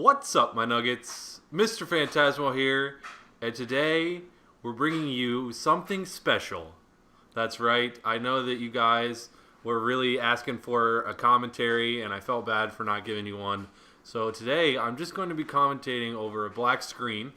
What's up, my nuggets? Mr. Phantasmal here, and today we're bringing you something special. That's right, I know that you guys were really asking for a commentary, and I felt bad for not giving you one. So today, I'm just going to be commentating over a black screen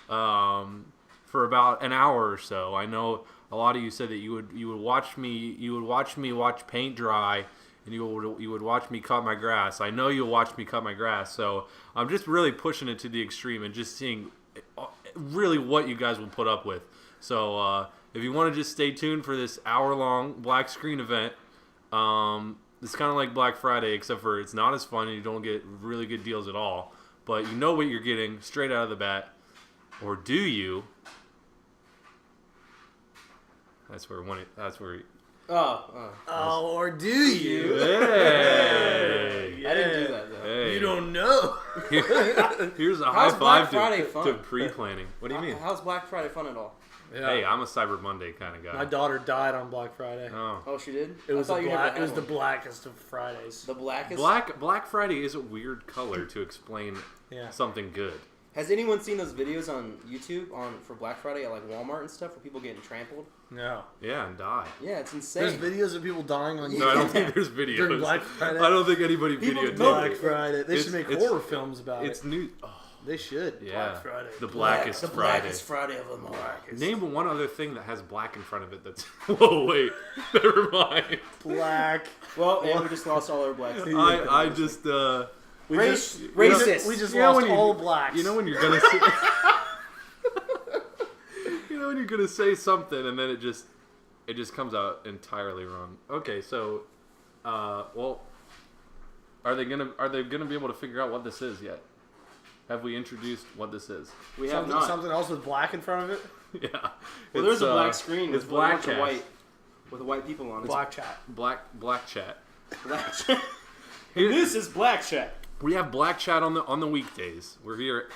for about an hour or so. I know a lot of you said that you would watch me watch paint dry. And you would watch me cut my grass. I know you'll watch me cut my grass. So I'm just really pushing it to the extreme and just seeing really what you guys will put up with. So if you want to just stay tuned for this hour-long black screen event, it's kind of like Black Friday, except for it's not as fun and you don't get really good deals at all. But you know what you're getting straight out of the bat. Or do you? That's where or do you? Hey. I didn't do that, though. Hey. You don't know. Here's a How's high Black five Friday fun? to pre-planning. What do you mean? How's Black Friday fun at all? Yeah. Hey, I'm a Cyber Monday kind of guy. My daughter died on Black Friday. Oh, she did? It was I thought you never it had was the one. blackest of Fridays. The blackest? Black Friday is a weird color to explain something good. Has anyone seen those videos on YouTube for Black Friday at like Walmart and stuff where people getting trampled? No. Yeah, and die. Yeah, it's insane. There's videos of people dying on YouTube. No, I don't think there's videos. During Black Friday? I don't think anybody People videotaped Black it. Friday. They should make horror films about It's it. new. Oh, They should. yeah. Black Friday. The blackest the Friday. blackest Friday of them all. Name one other thing that has black in front of it that's... Whoa, wait. Never mind. Black. Well, and we just lost all our blacks. I just... Racist. We just You know lost when you- all blacks. You know when you're gonna say... You know when you're gonna say something and then it just comes out entirely wrong. Okay, so... well... Are they gonna be able to figure out what this is yet? Have we introduced what this is? We have not. Something else with black in front of it? Yeah. Well, there's a black screen It's with black a bunch of white with white people on it. Black chat. Black chat. Black chat. This is Black Chat. We have black chat on the weekdays. We're here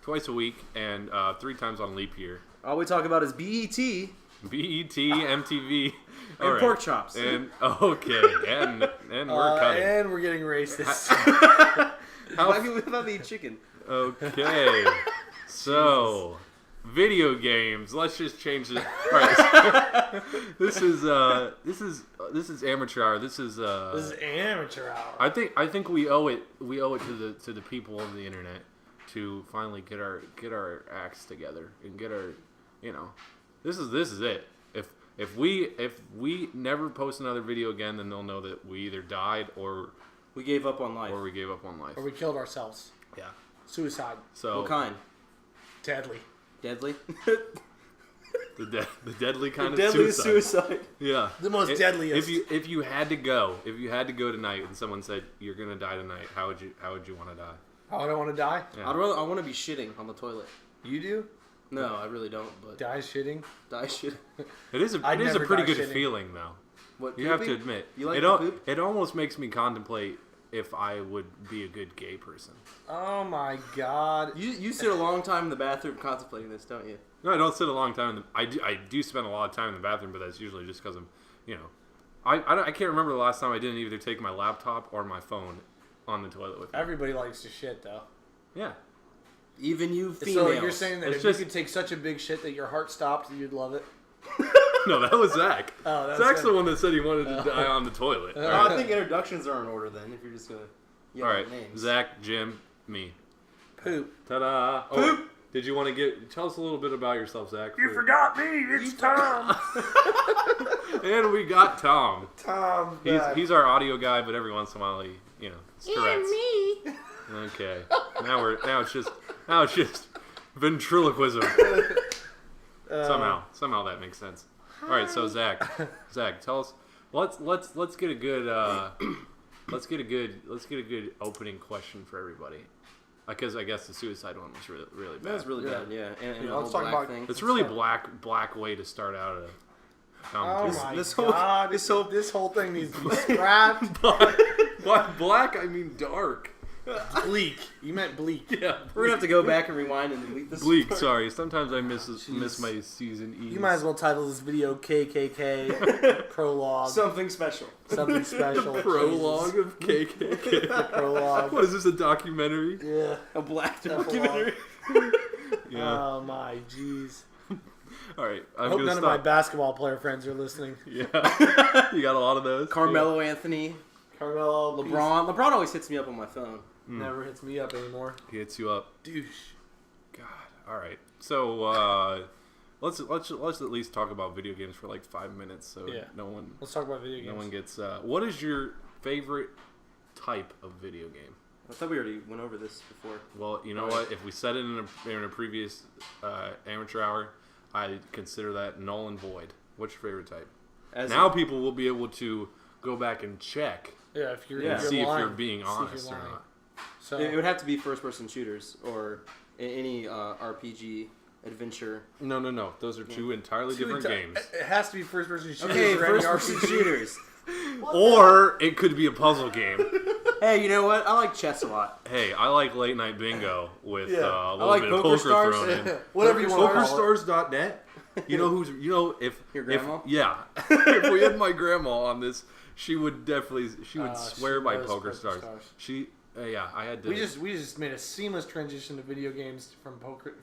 twice a week and 3 times on leap year. All we talk about is BET BET, MTV, all and right. pork chops. And okay, and we're cutting. And we're getting racist. Why people about to eat chicken? Okay, so video games. Let's just change it. All right, this is amateur hour. This is amateur hour. I think we owe it to the people of the internet to finally get our acts together and get our, this is it. If we never post another video again, then they'll know that we either died or We gave up on life. we gave up on life. Or we killed ourselves. Yeah. Suicide. So What kind? Deadly. Deadly? the deadly kind The of deadliest suicide. suicide. Yeah. The most deadliest. If you had to go tonight and someone said you're gonna die tonight, how would you want to die? How would I want to die? Yeah. I want to be shitting on the toilet. You do? No, I really don't. But Die shitting? die shitting. It is a never pretty die good shitting. feeling though. What? You have to pooping? admit. You like it, to poop? It almost makes me contemplate if I would be a good gay person. Oh my god. You sit a long time in the bathroom contemplating this, don't you? No, I don't sit a long time. I do spend a lot of time in the bathroom, but that's usually just because I can't remember the last time I didn't either take my laptop or my phone on the toilet with me. Everybody likes to shit, though. Yeah. Even you females. So you're saying that It's if just- you could take such a big shit that your heart stopped, you'd love it? No, that was Zach. Oh, that's Zach's it. the one that said he wanted to die on the toilet. Oh, I think introductions are in order then, if you're just going to yell All right, out names. Zach, Jim, me. Poop. Ta-da! Poop. Oh, did you want to tell us a little bit about yourself, Zach? You forgot me. It's Tom. And we got Tom. Tom. He's our audio guy, but every once in a while he, it's Tourette's. me. Okay. Now it's just ventriloquism. Somehow that makes sense. All right, so Zach, tell us. Let's get a good let's get a good opening question for everybody. Because I guess the suicide one was really bad. That was really bad, yeah. And the let's whole talk black about- thing. It's really black way to start out a Oh competition. my this whole- god. This whole thing needs to be scrapped. By black, I mean dark. Bleak. You meant bleak. Yeah. We're gonna have to go back and rewind and delete this. Bleak. part. Sorry. Sometimes I miss my season E. You might as well title this video KKK Prologue. Something special. Something special. Prologue of KKK. Prologue. What is this? A documentary? Yeah. A black Epilogue. documentary. Yeah. Oh my jeez. All right. I I'm hope gonna none of my stop. basketball player friends are listening. Yeah. You got a lot of those. Carmelo Anthony, Carmelo, LeBron. LeBron always hits me up on my phone. never hits me up anymore. He hits you up. Douche. God. All right. So let's at least talk about video games for like 5 minutes, so Yeah. no one Let's talk about video games. no one gets. What is your favorite type of video game? I thought we already went over this before. Well, you know what? If we said it in a previous amateur hour, I consider that null and void. What's your favorite type? Now people will be able to go back and check Yeah, if you're, Yeah. if and you're see if lying, you're being see if honest you're or lying. not. So It would have to be first-person shooters or any RPG adventure. No. Those are two entirely different games. It has to be first-person shooters. Okay, or any first-person RPG. shooters. Or it could be a puzzle game. Hey, you know what? I like chess a lot. Hey, I like late night bingo with Yeah. a little like bit of Poker poker Stars. thrown in. Whatever you want to call it. PokerStars.net. You know who's if Your grandma? if we had my grandma on this, she would swear she by knows PokerStars. PokerStars. She yeah, I had to. We just made a seamless transition to video games from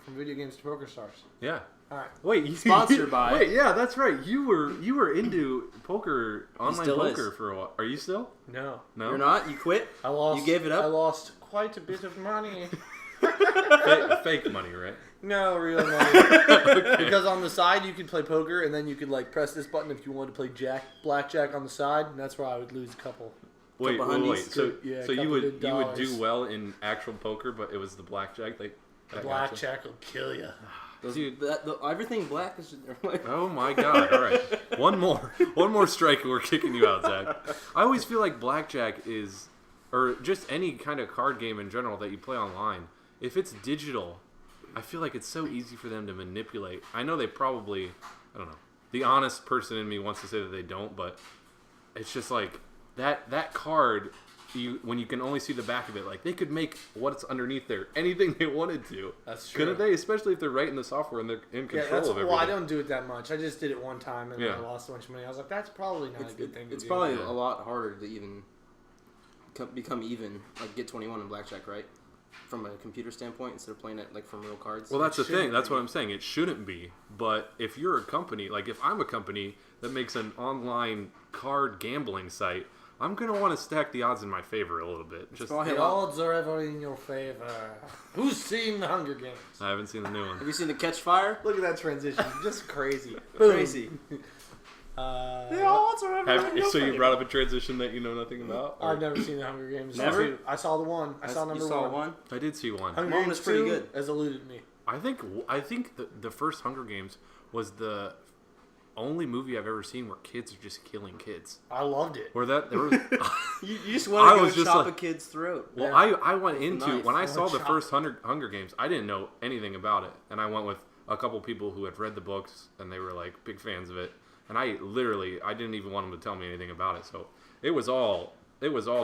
video games to PokerStars. yeah. All right. Wait, Sponsored by- Wait, yeah, that's right. You were into poker, online still poker is. for a while. Are you still? No, No. You're not? You quit? I lost. You gave it up? I lost quite a bit of money. Fake money, right? No, real money. Because on the side you could play poker, and then you could like press this button if you wanted to play blackjack on the side, and that's where I would lose a couple. Wait. Couple hundies. So Yeah, so you couple would good you would do dollars. well in actual poker, but it was the blackjack that got you? Blackjack will kill you. Dude. Everything black is like, Oh my god! All right, one more strike, and we're kicking you out, Zach. I always feel like blackjack is, or just any kind of card game in general that you play online. If it's digital, I feel like it's so easy for them to manipulate. I know they probably, I don't know. The honest person in me wants to say that they don't, but it's just like that card. When you can only see the back of it, like they could make what's underneath there anything they wanted to. That's true. Couldn't they? Especially if they're writing the software and they're in control Yeah, that's of everything. well. I don't do it that much. I just did it one time, and Yeah. I lost a bunch of money. I was like, that's probably not a good thing. It's to probably do. Yeah. a lot harder to even become even, like get 21 in blackjack, right? From a computer standpoint, instead of playing it like from real cards. Well, that's the shouldn't thing. That's be. what I'm saying. It shouldn't be. But if you're a company, like if I'm a company that makes an online card gambling site, I'm going to want to stack the odds in my favor a little bit. Just probably- The odds are ever in your favor. Who's seen the Hunger Games? I haven't seen the new Have one. you seen the Catch Fire? Look at that transition. Just crazy. Crazy. The odds are ever So you brought up a transition that you know nothing about? or- I've never seen the Hunger Games. Never? I saw the one. I saw number you saw one. one. I did see one. Hunger One Games was pretty 2 good. has eluded me. I think the first Hunger Games was the only movie I've ever seen where kids are just killing kids. I loved it. Where there was. You just want I to was go just chop like- a kid's throat. Well, Yeah. I went With a into knife. when I Or saw the chop. first Hunger Games, I didn't know anything about it, and I went with a couple people who had read the books and they were like big fans of it, and I didn't even want them to tell me anything about it, so it was all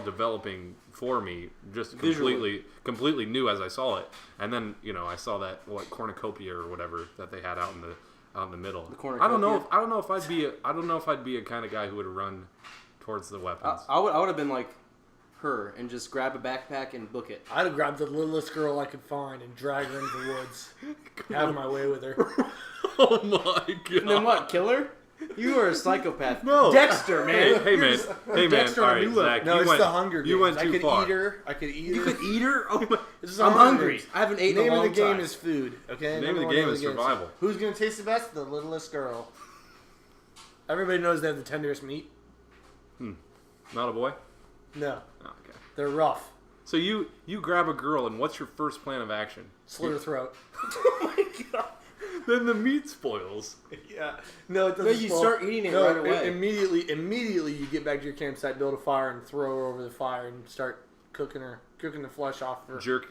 developing for me, just Visually. completely new as I saw it, and then I saw that cornucopia or whatever that they had out in the middle. I don't know if I'd be a kind of guy who would run towards the weapons. I would have been like her and just grab a backpack and book it. I'd have grabbed the littlest girl I could find and drag her into the woods. Have my way with her. Oh my god! And then what? Kill her? You are a psychopath. No. Dexter, man. Hey man, Dexter all on a right, new level. Zach, No, you it's went, the Hunger Games. You went I too could far. eat her. I could eat You her. could eat her? Oh my. This is I'm Hunger hungry. Games. I haven't eaten Name in a of long the game time. is food. Okay. Name of the Number game one is game survival. Who's gonna taste the best? The littlest girl. Everybody knows they have the tenderest meat. Not a boy. No, Oh, okay. they're rough. So you grab a girl, and what's your first plan of action? Slit her throat. Oh my god. Then the meat spoils. Yeah. No, it doesn't. No, you spoil. start eating it No, right away. Immediately, you get back to your campsite, build a fire, and throw her over the fire, and start cooking the flesh off her. Jerky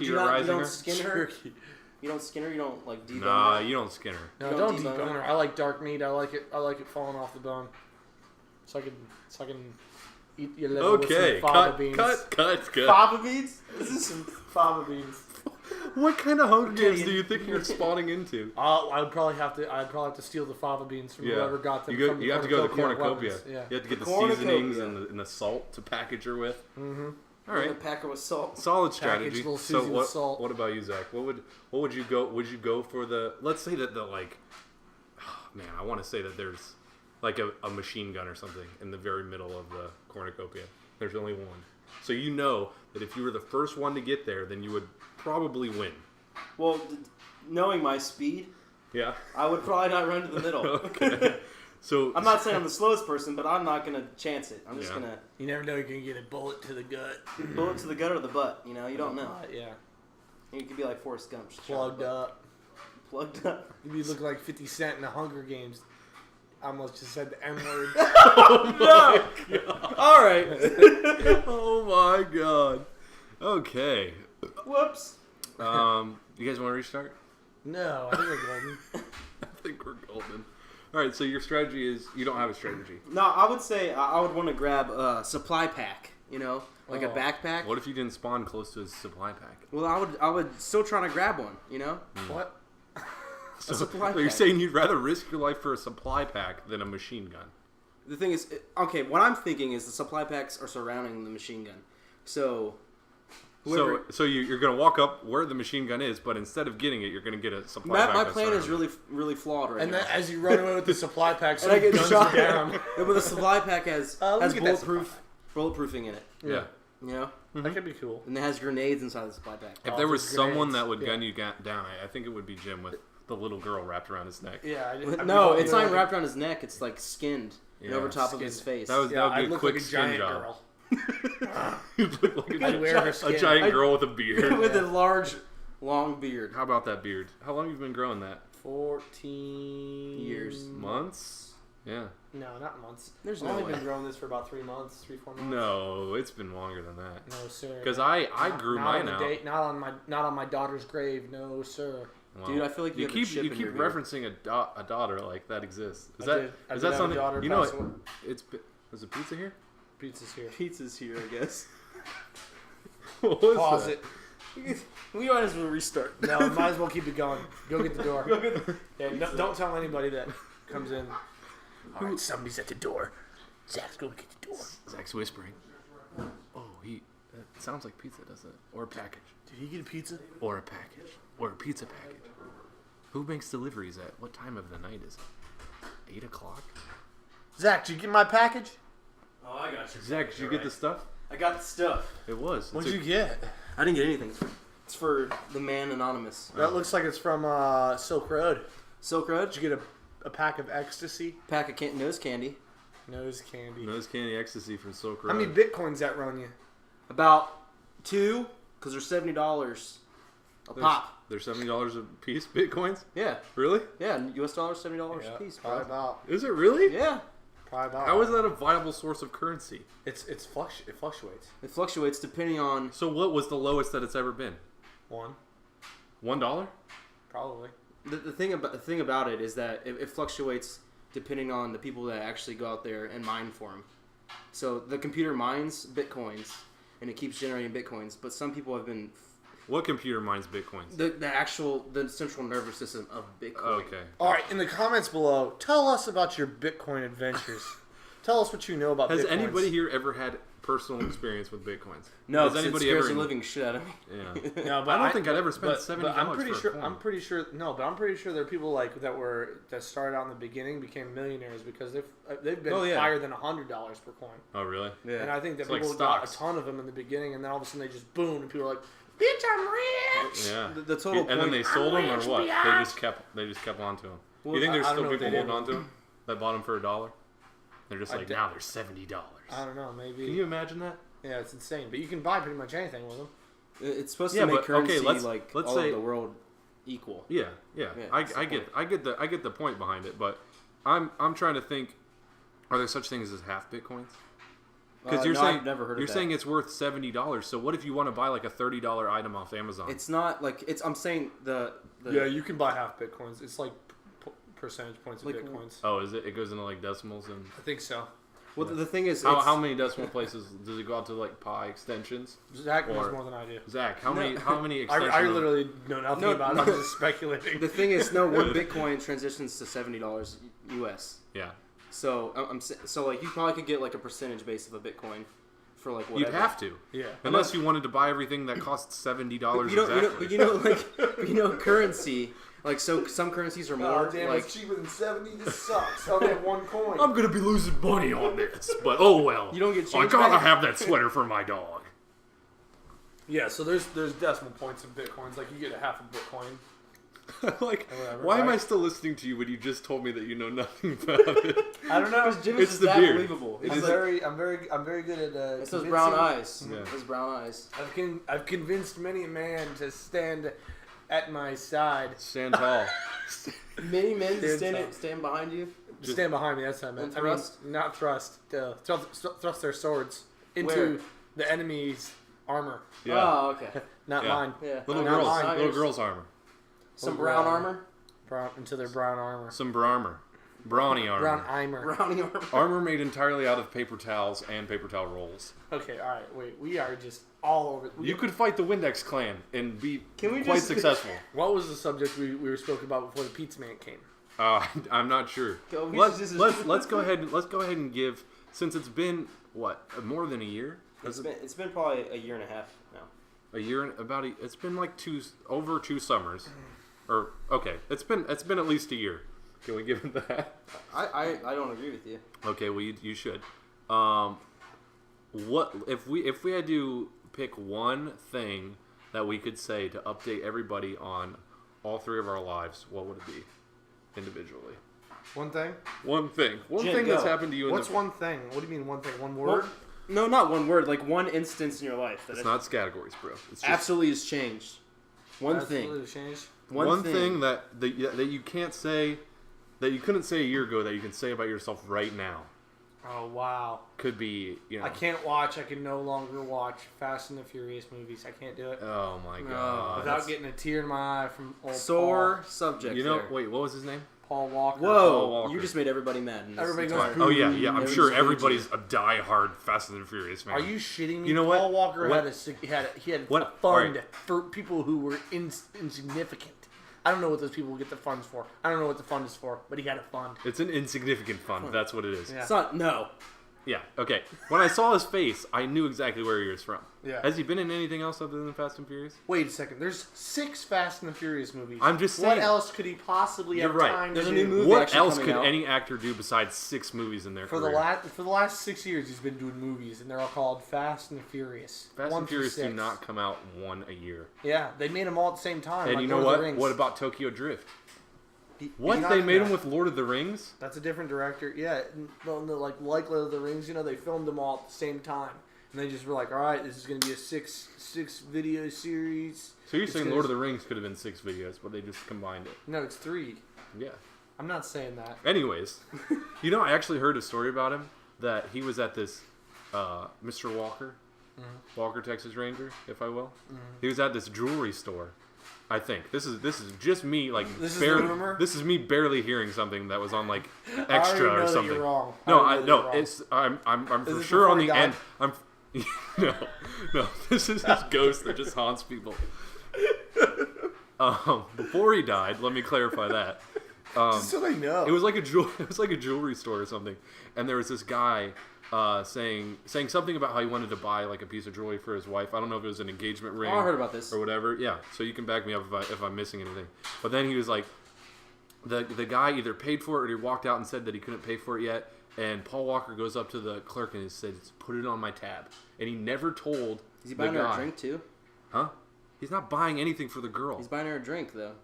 you or rising don't her? skin her? Jerky. You don't skin her? You don't like debone Nah, her? you don't skin her. No, You don't don't debone debone her. I like dark meat. I like it falling off the bone, so I can eat your liver Okay, with some fava beans. cut. Fava beans? This is some fava beans. What kind of Hunger Games Okay. do you think you're spawning into? I'd probably have to steal the fava beans from whoever got them. You have to go to the cornucopia. weapons. Yeah. You have to get the Cornucopia. seasonings and the salt to package her with. Mm-hmm. All right. A packer with salt. Solid strategy. little So Susie with salt. what about you, Zach? What would you go? Would you go for the? Let's say that the like. Oh, man, I want to say that there's like a machine gun or something in the very middle of the cornucopia. There's only one. So you know that if you were the first one to get there, then you would probably win. Well, knowing my speed, Yeah. I would probably not run to the middle. Okay. So I'm not saying I'm the slowest person, but I'm not gonna chance it. I'm just Yeah. gonna You never know. You're gonna get a bullet to the gut. bullet to the gut or the butt. You know, you don't know. Yeah. You could be like Forrest Gump, just Plugged up. Plugged up. You'd be looking like 50 Cent in the Hunger Games. I almost just said the N word. All right. Oh my god. Okay. Whoops. You guys want to restart? No, I think we're golden. I think we're golden. All right. So your strategy is you don't have a strategy. No, I would say I would want to grab a supply pack. You know, like a Oh. backpack. What if you didn't spawn close to a supply pack? Well, I would still try to grab one. You know, What? So, supply so you're pack. saying you'd rather risk your life for a supply pack than a machine gun? the thing is, okay. What I'm thinking is the supply packs are surrounding the machine gun, so. Whoever, So you're going to walk up where the machine gun is, but instead of getting it, you're going to get a supply pack. my that's plan is surrounded. really flawed right And now. then as you run away with the supply pack, And some I get guns shot you down. No, but the supply pack has Let me get that bulletproofing in it. Yeah. You know, That could be cool. and it has grenades inside the supply pack. If Oh, there was just someone grenades. that would Yeah. gun you down, I think it would be Jim with the little girl wrapped around his neck. Yeah. No, it's not even wrapped around his neck. It's like skinned and Yeah. over top of Skinned. his face. That would Yeah, be I a look quick like a skin giant job. girl. You look like I'd wear her a skin. giant girl with a beard. with a large, long beard. How about that beard? How long have you been growing that? 14 Years. Months? Yeah. No, not months. There's I've no only way. been growing this for about 3 months, 3-4 months. No, it's been longer than that. No, sir. Because I grew Not mine on the out. date, not on my daughter's grave. No, sir. Wow. Dude, I feel like you have a chip you in keep your beard. referencing a daughter like that exists. Is I that did. I is did that have a something daughter you know? pass away. There's a pizza here. Pizza's here. Pizza's here, I guess. What was Pause that? it. We might as well restart. No, might as well keep it going. Go get the door. Yeah, no, don't tell anybody that comes in. All right, somebody's at the door. Zach's going to get the door. Zach's whispering. Oh, it sounds like pizza, doesn't it? Or a package. Did he get a pizza? Or a package. Or a pizza package. Who makes deliveries at what time of the night is it? 8 o'clock? Zach, did you get my package? Oh, I got you. Zach, did you get the stuff? I got the stuff. It was. What'd you get? I didn't get anything. It's for the man anonymous. That looks like it's from Silk Road. Silk Road. Did you get a pack of ecstasy? Pack of nose candy. Nose candy. Nose candy ecstasy from Silk Road. How many bitcoins that run you? About 2, because they're $70 a pop. They're $70 a piece, bitcoins? Yeah. Really? Yeah, US dollars, $70 a piece. Probably Bro. about. Is it really? Yeah. Probably about. How is that a viable source of currency? It fluctuates. It fluctuates depending on. So what was the lowest that it's ever been? $1? Probably. The thing about it is that it fluctuates depending on the people that actually go out there and mine for them. So the computer mines bitcoins and it keeps generating bitcoins, but some people have been What computer mines bitcoins? the central nervous system of Bitcoin. Okay. All right, in the comments below, tell us about your Bitcoin adventures. Tell us what you know about Has Bitcoins. anybody here ever had personal experience with bitcoins? No, Has it anybody scares ever? the living shit out of me. Yeah. No, but I don't think I'd ever spent $70 I'm pretty for a sure. coin. I'm pretty sure. No, but I'm pretty sure there are people like that started out in the beginning became millionaires because they've been Oh, yeah. higher than $100 per coin. Oh, really? Yeah. And I think that It's like people got stocks. a ton of them in the beginning, and then all of a sudden they just boom, and people are like, "Bitch, I'm rich." Yeah. The total And then point- they sold them or rich, what? biatch. They just kept on to them. Well, you think there's I don't still know what people they holding did. on to them that bought them for $1? They're just I like, d- now they're $70. I don't know, maybe. Can you imagine that? Yeah, it's insane. But you can buy pretty much anything with them. It's supposed Yeah, to make but, currency okay, let's all say- of the world equal. Yeah. Yeah, I that's the get the point behind it, but I'm trying to think. Are there such things as half bitcoins? Because you're no, saying I've never heard of you're that. saying it's worth $70. So what if you want to buy like a $30 item off Amazon? It's not like it's. I'm saying the Yeah, you can buy half Bitcoins. It's like percentage points of Like, Bitcoins. Oh, is it? It goes into like decimals and. I think so. Well, the thing is, How many decimal places does it go out to, like pi extensions? Zach knows more than I do. Zach, how many extensions? I literally know nothing about it. I'm just speculating. the thing is, no, one Bitcoin transitions to $70 US. Yeah. So like you probably could get like a percentage base of a Bitcoin for like whatever. You'd have to. Yeah. Unless you wanted to buy everything that costs $70 But currency. Like, so some currencies are more it's cheaper than 70. This sucks. I only have one coin. I'm gonna be losing money on this, but oh well. You don't get I change gotta back? have that sweater for my dog. Yeah, so there's decimal points of Bitcoins. Like, you get a half a Bitcoin. Like, Whatever, why am right? I still listening to you when you just told me that you know nothing about it? I don't know. Jim It's is the that beard. believable. I'm very good at It's those convincing- brown eyes. Yeah. Those brown eyes. I've convinced many a man to stand at my side. Stand tall. Many men Stand stand behind you. Stand behind me. That's what I meant. And thrust? Not thrust. Thrust their swords into Where? the enemy's armor. Yeah. Oh, okay. Not Yeah. mine. Yeah. Little Not girls. mine. Little girls' armor. Some brown armor. Into their brown armor. Some armor. Brawny armor. Brown armor. Brownie armor. Armor made entirely out of paper towels and paper towel rolls. Okay, all right. Wait, we are just all over. You could fight the Windex clan and be Can we quite just- successful. What was the subject we were spoken about before the pizza man came? I'm not sure. Go, we Let's should let's go ahead and give, since it's been what, more than a year. It's been probably a year and a half now. A year and it's been like over 2 summers, or okay, it's been at least a year. Can we give it that? I don't agree with you. Okay, well you should. What if we had to pick one thing that we could say to update everybody on all 3 of our lives? What would it be, individually? One thing? One thing. One Jim, thing that's go. happened to you. What's one thing? What do you mean one thing? One word? Well, no, not one word. Like one instance in your life that It's not categories, bro. It's just absolutely has changed. One Absolutely thing. changed. one thing that you can't say, that you couldn't say a year ago, that you can say about yourself right now. Oh wow! Could be, I can't watch. I can no longer watch Fast and the Furious movies. I can't do it Oh my god. without getting a tear in my eye from old Sore subject. You know, there. wait, what was his name? Paul Walker. Whoa! Walker. You just made everybody mad. in this Everybody entire- goes, Oh yeah, yeah. I'm sure Everybody's everybody's a die-hard Fast and the Furious fan. Are you shitting me? You know Paul what? Walker What? had a What? fund Alright. for people who were insignificant. I don't know what those people get the funds for. I don't know what the fund is for, but he had a fund. It's an insignificant fund. That's what it is. Yeah. It's not. No. Yeah. Okay. When I saw his face, I knew exactly where he was from. Yeah. Has he been in anything else other than Fast and Furious? Wait a second. There's 6 Fast and the Furious movies. I'm just What saying. else could he possibly You're have right. time There's to a do? new movie What actually else coming could out. any actor do besides 6 movies in their For career? the last 6 years, he's been doing movies, and they're all called Fast and the Furious. Fast 1 and through Furious do 6. not come out one a year. Yeah, they made them all at the same time. And like you know Lord of the what? Rings. What about Tokyo Drift? He's What? not They in made that. him with Lord of the Rings? That's a different director. Yeah, like Lord of the Rings. You know, they filmed them all at the same time, and they just were like, "All right, this is going to be a six video series." So you're It's saying gonna- Lord of the Rings could have been 6 videos, but they just combined it. No, it's 3. Yeah. I'm not saying that. Anyways, you know, I actually heard a story about him, that he was at this Mr. Walker, Walker Texas Ranger, if I will. He was at this jewelry store. I think this is just me, like This is the rumor? This is me barely hearing something that was on like I already extra know or that something. you're wrong. No, already know that you're it's I'm for this sure on before he the end. died? I'm no, this is his ghost that just haunts people. Before he died, let me clarify that. wrong. Just so they know. It was like a jewelry store or something, and there was this guy saying something about how he wanted to buy like a piece of jewelry for his wife. I don't know if it was an engagement ring. Oh, I heard about this. Or whatever. Yeah, so you can back me up if I'm missing anything. But then he was like, the guy either paid for it or he walked out and said that he couldn't pay for it yet. And Paul Walker goes up to the clerk and he says, "Put it on my tab." And he never told Is he the buying her a guy. drink too? Huh? He's not buying anything for the girl. He's buying her a drink though.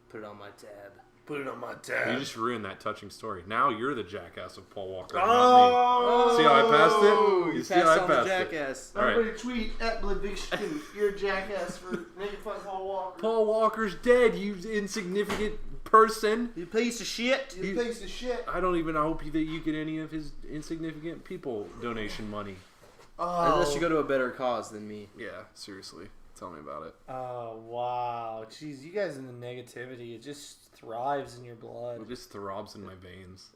Put it on my tab. Put it on my You tab. just ruined that touching story. Now you're the jackass of Paul Walker. Oh! Not me. See how I passed it? You see how I on the passed it? jackass. All right. Everybody tweet at Bliviction. You're a jackass for making fun of Paul Walker. Paul Walker's dead, you insignificant person. You piece of shit. You piece of shit. I don't even hope that you get any of his insignificant people donation money. Unless you go to a better cause than me. Yeah, seriously. Tell me about it. Oh, wow. Jeez, you guys in the negativity, it just thrives in your blood. It just throbs in my veins.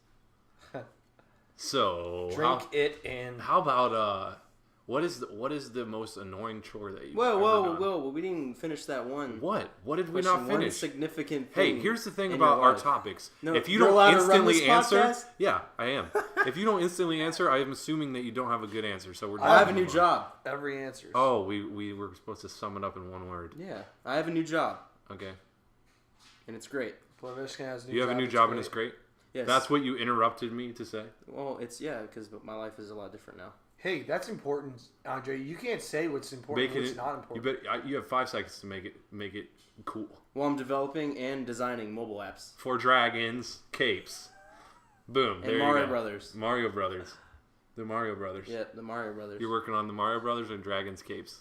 So Drink it and how about what is the most annoying chore that you? Whoa! We didn't finish that one. What did we Question, not one finish? significant Hey, thing. here's the thing in about your our life. topics. No, if you you're don't allowed to run instantly this answer, podcast? yeah, I am. If you don't instantly answer, I am assuming that you don't have a good answer. So we're. I have a new job. every answer. Oh, we were supposed to sum it up in one word. Yeah, I have a new job, Okay. and it's great. You have a new job and it's great. Yes. That's what you interrupted me to say. Well, it's because my life is a lot different now. Hey, that's important, Andre. You can't say what's important and what's not important. You have 5 seconds to make it cool. Well, I'm developing and designing mobile apps. For dragons, capes. Boom. And there you Mario go. Brothers. Mario Brothers. The Mario Brothers. Yeah, the Mario Brothers. You're working on the Mario Brothers and dragons capes.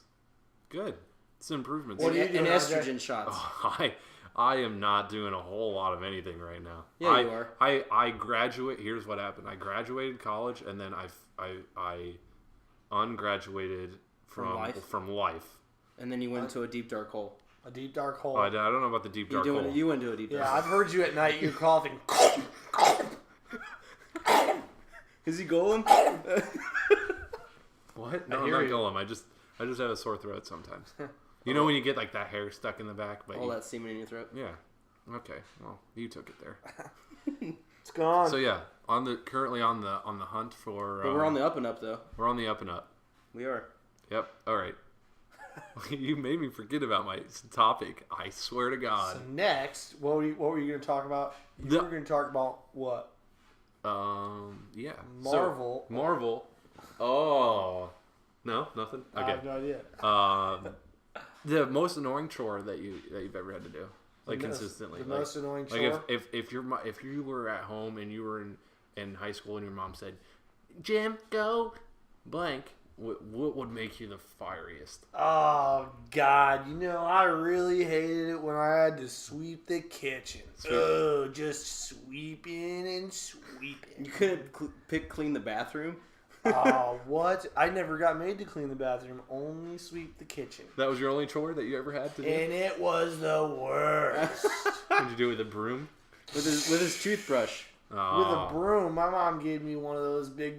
Good. It's improvements. What do you and doing, estrogen Andre? shots. Oh, I am not doing a whole lot of anything right now. Yeah, you are. I graduate. Here's what happened. I graduated college and then I ungraduated from life. And then you went into a deep dark hole. A deep dark hole. Oh, I don't know about the deep dark hole. You went into a deep dark Yeah, hole. I've heard you at night. You're coughing. Is he going? What? No, I I'm hear not you. going. I just have a sore throat sometimes. You know when you get like that hair stuck in the back, but All that semen in your throat. yeah. Okay. Well, you took it there. It's gone. So yeah, currently on the hunt for. But we're on the up and up, though. We're on the up and up. We are. Yep. All right. You made me forget about my topic. I swear to God. So next, what were you going to talk about? You were going to talk about what? Yeah. Marvel. So, Marvel. Oh. No, nothing. I Okay. have no idea. The most annoying chore that you've ever had to do, like consistently. The like, most annoying like chore. if you were at home and you were in high school and your mom said, "Jim, go blank," what would make you the fieriest? Oh God! I really hated it when I had to sweep the kitchen. Oh, just sweeping and sweeping. You couldn't clean the bathroom? Oh, what? I never got made to clean the bathroom. Only sweep the kitchen. That was your only chore that you ever had to do? And it was the worst. Did you do it with a broom? With his toothbrush. With a broom. My mom gave me one of those big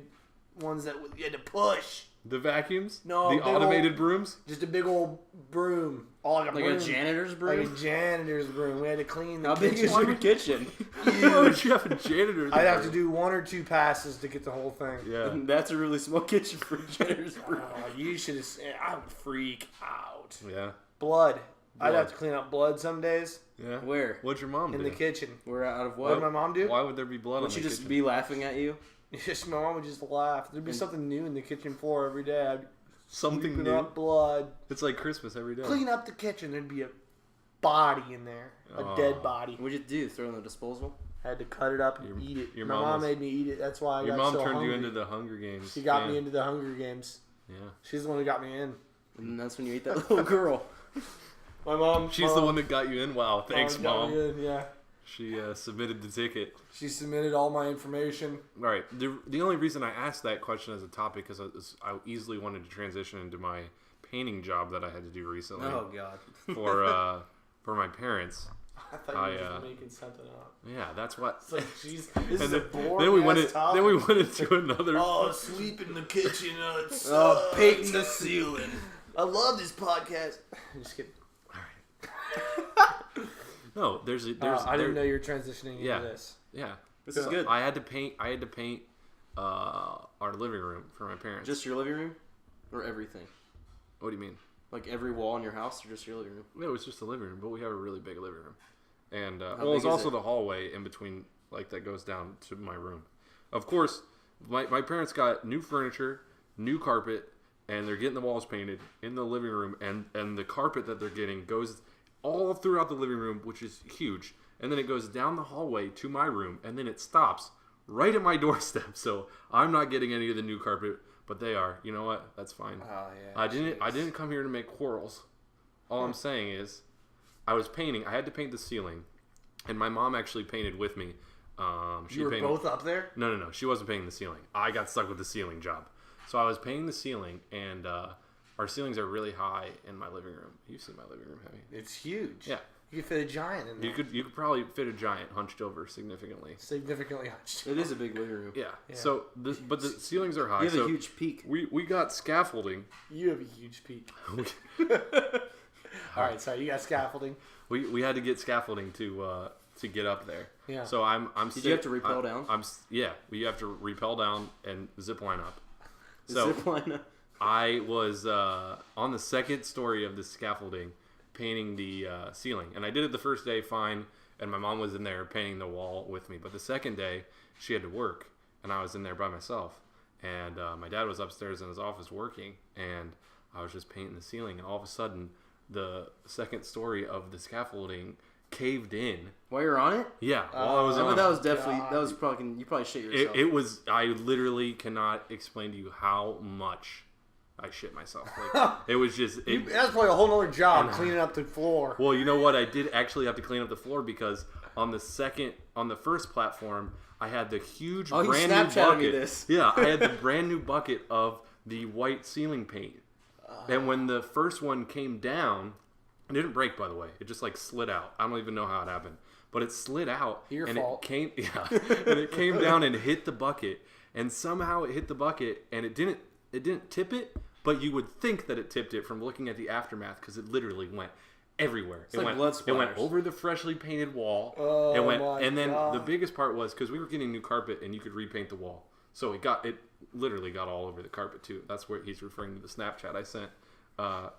ones that you had to push. The vacuums? No, the big automated brooms? Just a big old broom. Oh, like Like broom. a janitor's broom? Like a janitor's broom. We had to clean the How big kitchen. is your kitchen? Why would you have a janitor? I'd have to do 1 or 2 passes to get the whole thing. Yeah. That's a really small kitchen for a janitor's broom. Oh, you should have. I would freak out. Yeah. Blood. I'd Blood. have to clean up blood some days Yeah. Where? What'd your mom in do? the kitchen. We're out of What what? did my mom do? Why would there be blood Would on she the just kitchen? be laughing at you? Just my mom would just laugh. There'd be something new in the kitchen floor every day. I'd Something sweeping new? up blood. It's like Christmas every day. Clean up the kitchen. There'd be a body in there, a dead body. What'd you do? Throw it in the disposal? I had to cut it up and eat it. your My mom mom was- made me eat it. That's why I Your got mom so turned hungry. you into the Hunger Games. She got fan. me into the Hunger Games. Yeah. She's the one who got me in. And that's when you ate that little girl. My mom. She's the one that got you in? Wow. Thanks, got Mom. me in, yeah. She submitted the ticket. She submitted all my information. All right. The only reason I asked that question as a topic is I easily wanted to transition into my painting job that I had to do recently Oh, God. for my parents. I thought you were just making something up. Yeah, that's what. It's like, jeez, this is And a boring then we went ass topic. then we went into another. Oh, sweeping the kitchen. It's painting the ceiling. I love this podcast. Just kidding. No, there's I didn't know you were transitioning Yeah. into this. Yeah, This is good. I had to paint our living room for my parents. Just your living room? Or everything? What do you mean? Like every wall in your house or just your living room? No, it's just a living room, but we have a really big living room, and How well, big it's is also it? the hallway in between, like that goes down to my room. Of course, my parents got new furniture, new carpet, and they're getting the walls painted in the living room, and the carpet that they're getting goes all throughout the living room, which is huge, and then it goes down the hallway to my room, and then it stops right at my doorstep. So I'm not getting any of the new carpet, but they are. You know what? That's fine. Oh yeah. I didn't come here to make quarrels. All I'm saying is, I was painting. I had to paint the ceiling, and my mom actually painted with me. You were painted, both up there? No. She wasn't painting the ceiling. I got stuck with the ceiling job. So I was painting the ceiling, and our ceilings are really high in my living room. You've seen my living room, have you? It's huge. Yeah. You could fit a giant in there. You could probably fit a giant hunched over significantly. Significantly hunched. It is a big living room. Yeah. Yeah. So, but the ceilings are high. You have so a huge peak. We got scaffolding. You have a huge peak. All right, so you got scaffolding. We had to get scaffolding to get up there. Yeah. So I'm. Did you have to rappel down? We have to rappel down and zip line up. Zip line up. I was on the second story of the scaffolding, painting the ceiling, and I did it the first day fine, and my mom was in there painting the wall with me. But the second day, she had to work, and I was in there by myself, and my dad was upstairs in his office working, and I was just painting the ceiling, and all of a sudden, the second story of the scaffolding caved in. While you're on it? Yeah, while I was on that it. was definitely you probably shit yourself. It was. I literally cannot explain to you how much I shit myself. Like, it was just. That's probably a whole other job, cleaning up the floor. Well, you know what? I did actually have to clean up the floor because on the first platform, I had the huge brand new Snapchatted me bucket. this. Yeah, I had the brand new bucket of the white ceiling paint. And when the first one came down, it didn't break, by the way. It just like slid out. I don't even know how it happened, but it slid out. Your and fault. It came down and hit the bucket, and somehow it hit the bucket, and it didn't tip it, but you would think that it tipped it from looking at the aftermath because it literally went everywhere. It's like blood It went splatters. over the freshly painted wall. Oh, And then God. the biggest part was because we were getting new carpet and you could repaint the wall, so it literally got all over the carpet too. That's where he's referring to the Snapchat I sent.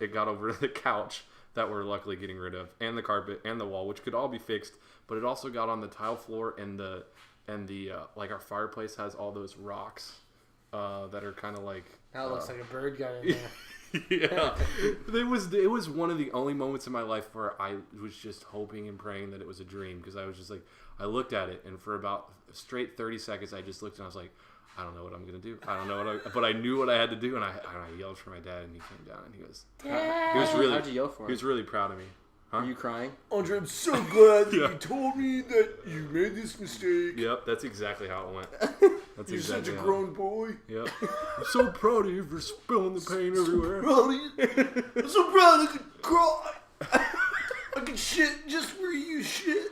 It got over the couch that we're luckily getting rid of, and the carpet and the wall, which could all be fixed. But it also got on the tile floor and the like our fireplace has all those rocks that are kind of like. That looks like a bird got in there. Yeah, it was one of the only moments in my life where I was just hoping and praying that it was a dream, because I was just like, I looked at it and for about straight 30 seconds I just looked and I was like, I don't know what I'm gonna do. I don't know but I knew what I had to do, and I yelled for my dad, and he came down and he was How'd you yell for him? He was really proud of me. Huh? Are you crying? Andre, I'm so glad that Yeah. you told me that you made this mistake. Yep, that's exactly how it went. That's You're exactly such a how it grown boy. went. Yep. I'm so proud of you for spilling the paint everywhere. Proud of you. I'm so proud I could cry. I could shit just where you shit.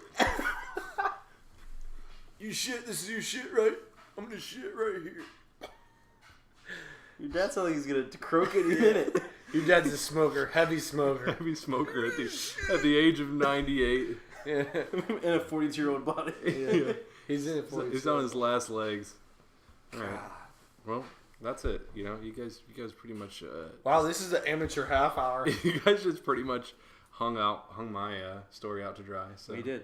You shit. This is your shit, right? I'm gonna shit right here. Your dad sounds like he's gonna croak any minute. Your dad's a smoker, heavy smoker. Heavy smoker at the age of 98. Yeah. In a 42-year-old body. Yeah. He's in it for He's on his last legs. All right. Well, that's it. You know, you guys pretty much. Wow, this is the amateur half hour. You guys just pretty much hung my story out to dry. So We did.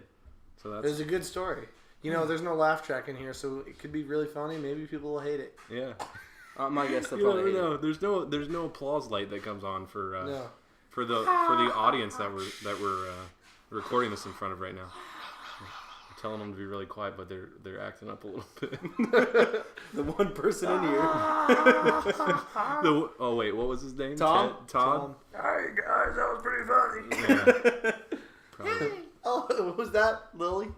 So It that's was a good story. You know, there's no laugh track in here, so it could be really funny. Maybe people will hate it. yeah. My guess they'll You probably never hate it. know. There's no applause light that comes on for No. for the audience that we're recording this in front of right now. We're telling them to be really quiet, but they're acting up a little bit. The one person in here. Oh wait, what was his name? Tom? Todd. Hey guys, that was pretty funny. Yeah. Probably. Oh, was that Lily?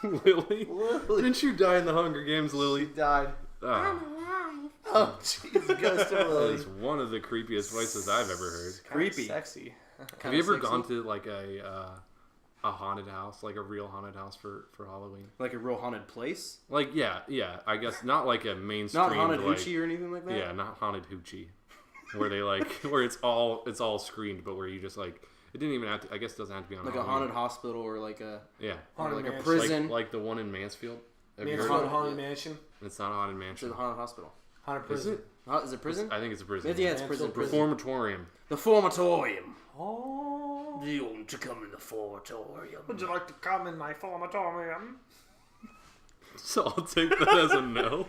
Lily? Lily. Didn't you die in the Hunger Games, She Lily? died. Oh, Oh, jeez, ghost of that Lily. is one of the creepiest voices I've ever heard. Creepy. Sexy. Have you ever gone to like a haunted house, like a real haunted house for Halloween? Like a real haunted place? Like yeah, I guess not like a mainstream. Not haunted like, hoochie or anything like that? Yeah, not haunted hoochie, where they like where it's all screened, but where you just like it didn't even have to. I guess it doesn't have to be on Like a Halloween. haunted hospital or like a Yeah, Haunted like a mansion. prison. like the one in Mansfield. Have you It's heard not of a it? haunted mansion. It's not a haunted It's mansion. a haunted hospital. Haunted Is prison. it? Is it prison? I think it's a prison. Yeah, it's Mansfield prison. The Formatorium. The formatorium. Oh. Do you want to come in the formatorium? Would you like to come in my formatorium? So I'll take that as a no.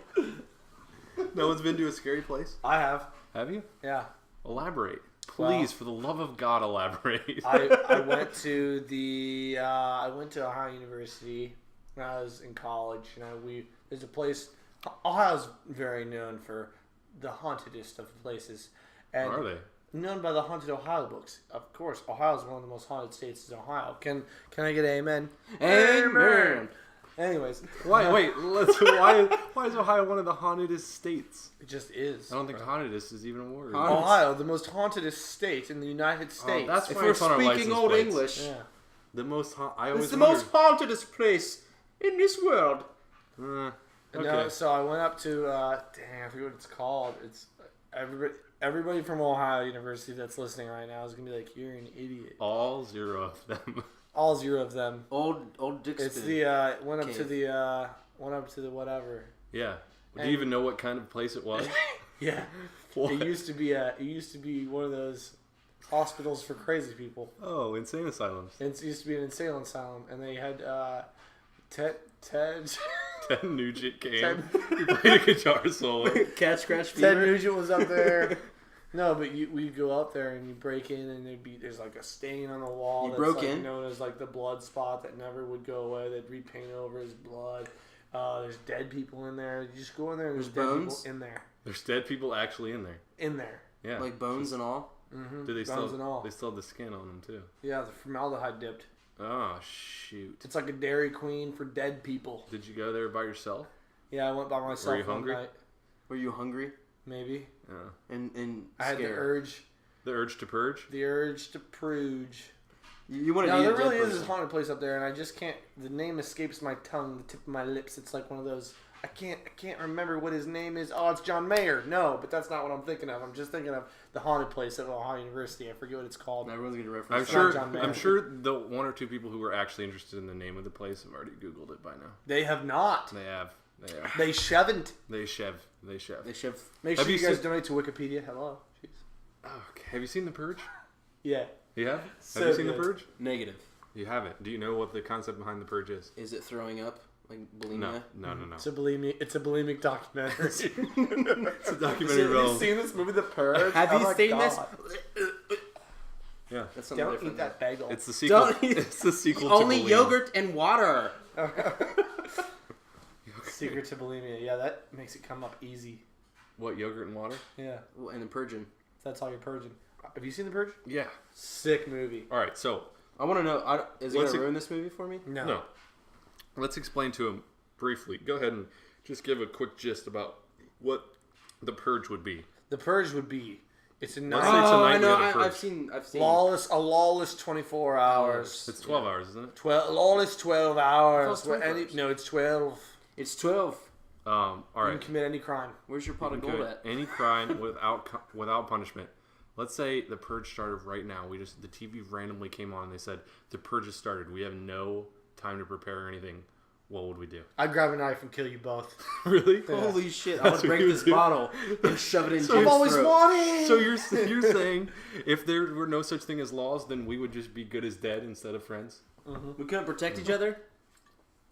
No one's been to a scary place. I have. Have you? Yeah. Elaborate, Well, please, for the love of God, elaborate. I went to Ohio University when I was in college. There's a place. Ohio's very known for the hauntedest of places. And Are they? known by the Haunted Ohio books. Of course, Ohio is one of the most haunted states in Ohio. Can I get an amen? Amen. Anyways, Why? Wait. Why is Ohio one of the hauntedest states? it just is. I don't think hauntedest is even a word. Ohio, the most hauntedest state in the United States. that's If why we're it's on our speaking license old plates. English, yeah. The most. I always it's the wondered- most hauntedest place in this world. Okay. No, so I went up to I forget what it's called. It's everybody from Ohio University that's listening right now is gonna be like, "You're an idiot." All 0 of them. All 0 of them. Old Dixon. It's the went up Cave. to the whatever. Yeah. Do And- you even know what kind of place it was? Yeah. What? It used to be one of those hospitals for crazy people. Oh, insane asylums. It used to be an insane asylum, and they had Ted. Ted Nugent came. Ted- He played a guitar solo. Cat Scratch Ted Fever. Nugent was up there. No, but we'd go up there and you break in and there's like a stain on the wall. You that's broke like in? known as like the blood spot that never would go away. They'd repaint over his blood. There's dead people in there. You just go in there and there's dead bones? people in there. There's dead people actually in there. In there. Yeah. Like bones and all. Mm-hmm. Do they Bones still? and all. They still have the skin on them too. Yeah, the formaldehyde dipped. Oh shoot! It's like a Dairy Queen for dead people. Did you go there by yourself? Yeah, I went by myself. Were you one hungry? night. Were you hungry? Maybe. Yeah. And I had the scared? urge. The urge to purge. The urge to pruge. You want to No, be a there dead really is person. this haunted place up there, and I just can't. The name escapes my tongue, the tip of my lips. It's like one of those. I can't remember what his name is. Oh, it's John Mayer. No, but that's not what I'm thinking of. I'm just thinking of the haunted place at Ohio University. I forget what it's called. Everyone's gonna I'm reference. sure. John Mayer. I'm sure the 1 or 2 people who were actually interested in the name of the place have already Googled it by now. They have not. They have. They have. They shaven't. They chev. They chev. They should. Make Have sure you you guys seen- donate to Wikipedia. Hello. Jeez. Okay. Have you seen The Purge? Yeah. You have? So Have you seen good. The Purge? Negative. You haven't. Do you know what the concept behind The Purge is? Is it throwing up like bulimia? No. It's a bulimic documentary. It's a Have documentary you about. seen this movie, The Purge? Have Oh you my seen God. Yeah. That's something Don't different. eat that bagel. It's the sequel. Don't eat- It's the sequel. Only to Bulimia. yogurt and water. Secret to bulimia. Yeah, that makes it come up easy. What, yogurt and water? Yeah, And then purging. that's all you're purging. Have you seen The Purge? Yeah. Sick movie. All right. So I want to know. Is it What's gonna it- ruin this movie for me? no. Let's explain to him briefly. Go ahead and just give a quick gist about what The Purge would be. The Purge would be. It's a Let's nice, say it's a I night know. we have a I've purge. seen. a lawless 24 hours. It's 12 hours, isn't it? Lawless 12 hours. it's 12 hours. No, it's 12. It's 12. All You right. can commit any crime. Where's your pot You of can gold commit at? any crime without punishment. Let's say the purge started right now. The TV randomly came on and they said the purge has started. We have no time to prepare or anything. What would we do? I'd grab a knife and kill you both. Really? Holy shit! I That's would what break you this would do. bottle and shove it in So Jim's I've always throat. wanted. So you're saying if there were no such thing as laws, then we would just be good as dead instead of friends? We couldn't protect each other.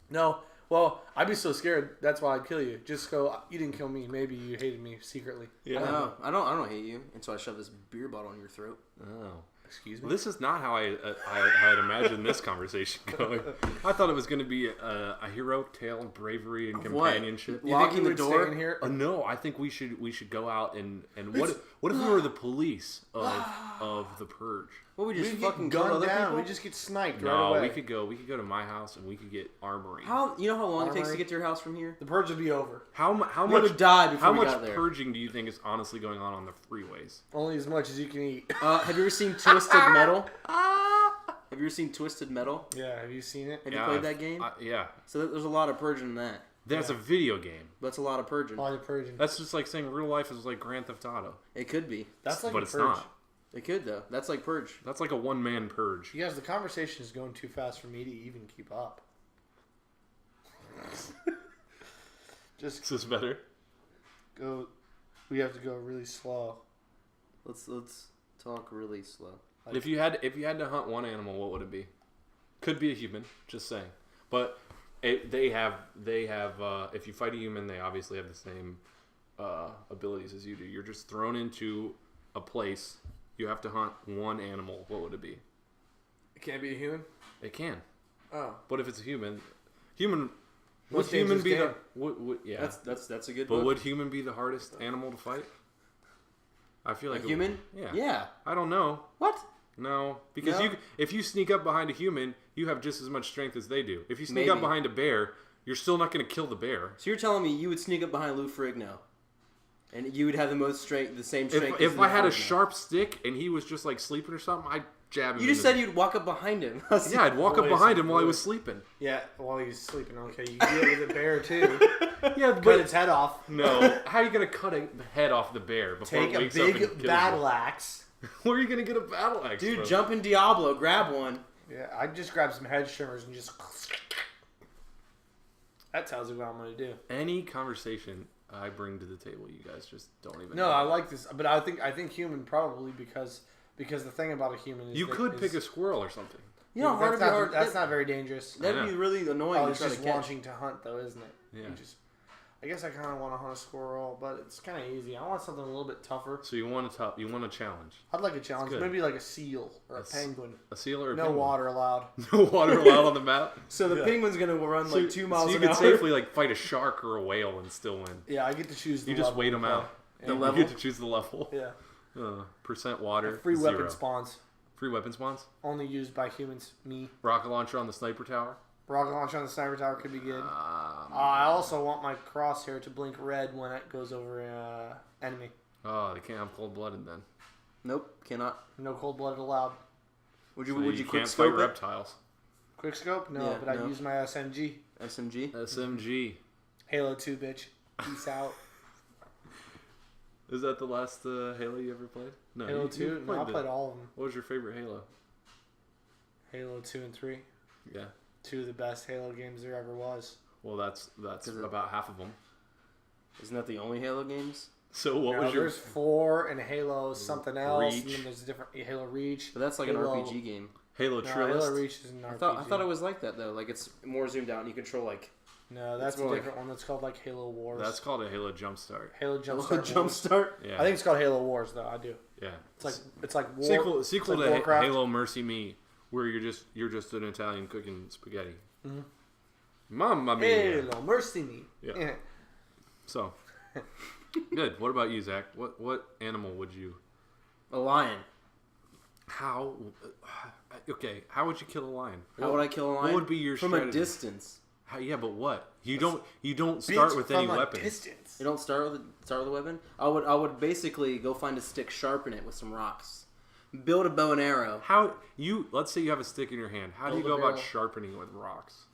No. Well, I'd be so scared. That's why I'd kill you. Just go. You didn't kill me. Maybe you hated me secretly. Yeah. No, I don't hate you. And so I shove this beer bottle in your throat. Oh. Excuse me. Well, this is not how I had imagined this conversation going. I thought it was going to be a hero tale of bravery and Of what? companionship. You think Locking we the would door? stay in here? No, I think we should go out and what if we were the police of the purge? Well, we just We'd fucking get kill gunned other down. people. We just get sniped right No, away. we could go to my house and we could get armory. How you know how long it takes to Armory. get to your house from here? The purge would be over. How We much would die before how we much got there. purging do you think is honestly going on the freeways? Only as much as you can eat. Have you ever seen Twisted Metal? Have you ever seen Twisted Metal? Yeah. Have you seen it? Have you played that game? Yeah, So there's a lot of purging in that. that's a video game. That's a lot of purging. All the purging. That's just like saying real life is like Grand Theft Auto, It could be. That's like but a it's purge. not. It could though. That's like purge. That's like a one-man purge. You guys, the conversation is going too fast for me to even keep up. Just Is this better? go. We have to go really slow. Let's talk really slow. If you had to hunt one animal, what would it be? Could be a human, just saying. But they have. If you fight a human, they obviously have the same abilities as you do. You're just thrown into a place. You have to hunt one animal. What would it be? It can't be a human. It can. Oh, But if it's a human, would Most human dangerous be game. yeah? That's a good. But book. would human be the hardest animal to fight? I feel A like it human? would. Yeah. Yeah. I don't know. What? No, because No? if you sneak up behind a human, you have just as much strength as they do. If you sneak Maybe. up behind a bear, you're still not going to kill the bear. So you're telling me you would sneak up behind Lou Ferrigno, and you would have the same strength. If I had a sharp stick and he was just like sleeping or something, I'd jab him. You just said you'd walk up behind him. Yeah, I'd walk up behind him while he was sleeping. Yeah, while he was sleeping. Okay, you can do it with a bear too. Yeah, Cut its head off. No, how are you going to cut the head off the bear before Take it a wakes up and big kills battle it? axe. Where are you going to get a battle axe Dude, from? jump in Diablo, grab one. Yeah, I'd just grab some hedge trimmers and just... That tells you what I'm going to do. Any conversation I bring to the table, you guys just don't even No, know. I like this, but I think human probably because the thing about a human is You could pick a squirrel or something. You know, hard to be hard. That's not very dangerous. That'd be really annoying Oh, to it's try just to catch. launching to hunt, though, isn't it? Yeah. I guess I kind of want to hunt a squirrel, but it's kind of easy. I want something a little bit tougher. So you want a challenge. I'd like a challenge, good. maybe like a seal or a penguin. A seal or a No penguin? water allowed. No water allowed on the map. So the penguin's gonna run like 2 miles so you an could hour. safely like fight a shark or a whale and still win. Yeah, I get to choose the You just level wait we them play. out. Yeah. The You level? get to choose the level. Yeah. Percent water. Free 0. weapon spawns. Free weapon spawns. Only used by humans. Me. Rocket launcher on the sniper tower. Rocket launcher on the sniper tower could be good. I also want my crosshair to blink red when it goes over enemy. Oh, they can't have cold blooded then. Nope, cannot. No cold blooded allowed. Would So you quick can't scope fight it? reptiles. Quick scope? No, Yeah, but I'd no. use my SMG. SMG. SMG. Halo 2, bitch. Peace out. Is that the last Halo you ever played? No, Halo you 2? No, I played all of them. What was your favorite Halo? Halo 2 and 3. Yeah. 2 of the best Halo games there ever was. Well, that's about half of them. Isn't that the only Halo games? So what No, was your there's 4 and Halo something else. And Reach. then there's a different Halo Reach. But that's like Halo- an RPG game. Halo No, Trilist? Halo Reach is an RPG. I thought it was like that though. Like it's more zoomed out and you control like No, that's It's a more different one. That's called like Halo Wars. That's called a Halo Jumpstart. Halo Jumpstart. Jumpstart. Yeah. I think it's called Halo Wars though. I do. Yeah. It's like War. Sequel it's to like Warcraft. Halo Mercy Me, where you're just an Italian cooking spaghetti. Mhm. Mamma mia. Halo Mercy Me. Yeah. So, good. What about you, Zach? What animal would you? A lion. How? Okay. How would you kill a lion? How would I kill a lion? What would be your from strategy? a distance? How, yeah, but what? You don't start with any weapons. Distance. You don't start with a weapon. I would basically go find a stick, sharpen it with some rocks, build a bow and arrow. How you? Let's say you have a stick in your hand. How do you Build go a about barrel. sharpening it with rocks?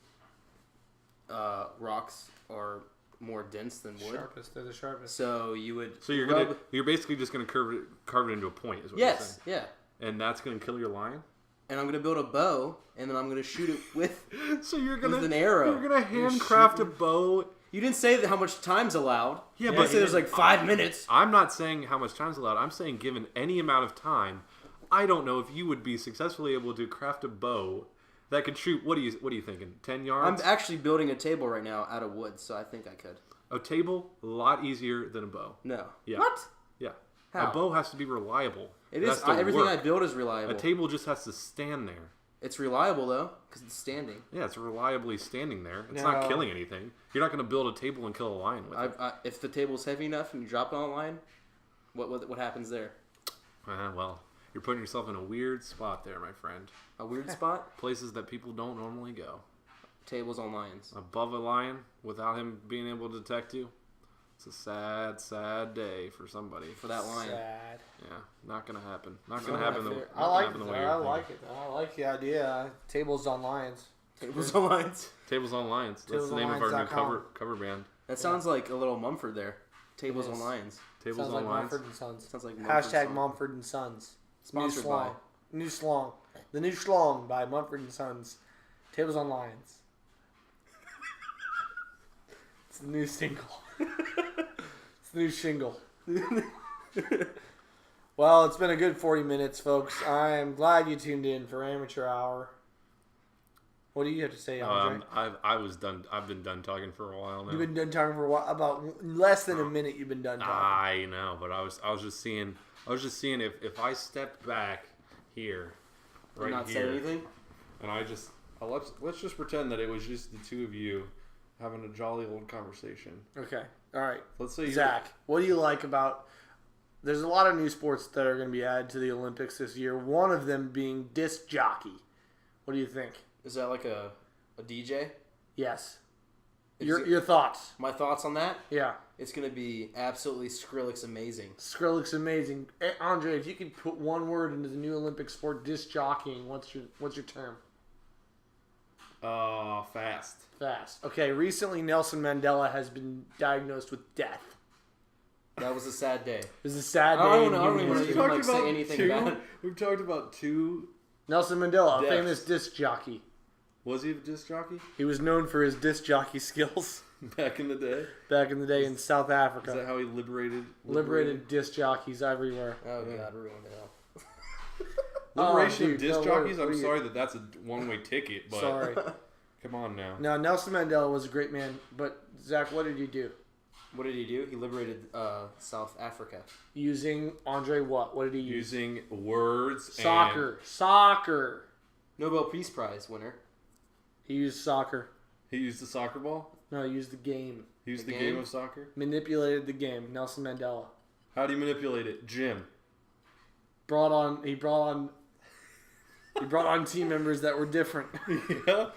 Rocks are more dense than wood, Sharpest. They're the sharpest. so you would. So rub- you're basically just gonna carve it into a point. Is what Yes, you're yeah. saying. And that's gonna kill your lion. And I'm gonna build a bow, and then I'm gonna shoot it with. So you're gonna With an arrow. You're gonna handcraft a bow. You didn't say how much time's allowed. Yeah, You but say there's like 5 minutes. I'm not saying how much time's allowed. I'm saying given any amount of time, I don't know if you would be successfully able to craft a bow that could shoot. What are you thinking? 10 I'm yards? actually building a table right now out of wood, so I think I could. A table a lot easier than a bow. No. Yeah. What? Yeah. How? A bow has to be reliable. It has is. to Everything I work. build is reliable. A table just has to stand there. It's reliable though, because it's standing. Yeah, it's reliably standing there. It's No. not killing anything. You're not going to build a table and kill a lion with it. If the table's heavy enough and you drop it on a line, what happens there? Well, you're putting yourself in a weird spot there, my friend. A weird spot? Places that people don't normally go. Tables on lions. Above a lion without him being able to detect you. It's a sad, sad day for somebody. For that lion. Sad. Yeah, not gonna happen. Not gonna happen. I like it. I like it. I like the idea. Tables on lions. Tables on lions. Tables on Lions. That's the name of our new cover band. That sounds like a little Mumford there. Tables It on is. lions. Tables Sounds on like Lions. Mumford and Sons. Sounds like Hashtag song. Mumford and Sons. Sponsored new by. slong. New slong. The new slong by Mumford and Sons. Tables on Lions. It's the new single. It's the new shingle. Well, it's been a good 40 minutes, folks. I am glad you tuned in for Amateur Hour. What do you have to say, Andre? I've been done talking for a while now. You've been done talking for a while. About less than a minute you've been done talking. I know, but I was just seeing if I stepped back here, right not here, say anything? and let's just pretend that it was just the two of you having a jolly old conversation. Okay. All right. Let's say Zach, what do you like about... There's a lot of new sports that are going to be added to the Olympics this year. One of them being disc jockey. What do you think? Is that like a DJ? Yes. Your thoughts? My thoughts on that? Yeah. It's gonna be absolutely Skrillex amazing. Skrillex amazing. Hey, Andre, if you could put one word into the new Olympic sport, disc jockeying, what's your term? Fast. Fast. Okay, recently Nelson Mandela has been diagnosed with death. That was a sad day. It was a sad day. I don't in know. I don't human even history. like say anything about it. We've talked about two. Nelson Mandela, a Deaths. famous disc jockey. Was he a disc jockey He was known for his disc jockey skills back in the day? back in the day in South Is Africa. that how he liberated Disc jockeys everywhere. Oh Yeah. God, ruined it all. Liberation dude, of disc no, jockeys? what are I'm you- sorry that's a one-way ticket, but Sorry. come on now. No, Nelson Mandela was a great man, but Zach, what did he do? What did he do? He liberated South Africa. Using Andre what? What did he use? Using words Soccer. Nobel Peace Prize winner. He used soccer. He used the soccer ball? No, he used the game. He used The the game? game of soccer? Manipulated the game. Nelson Mandela. How do you manipulate it? Jim. He brought on team members that were different. Yeah.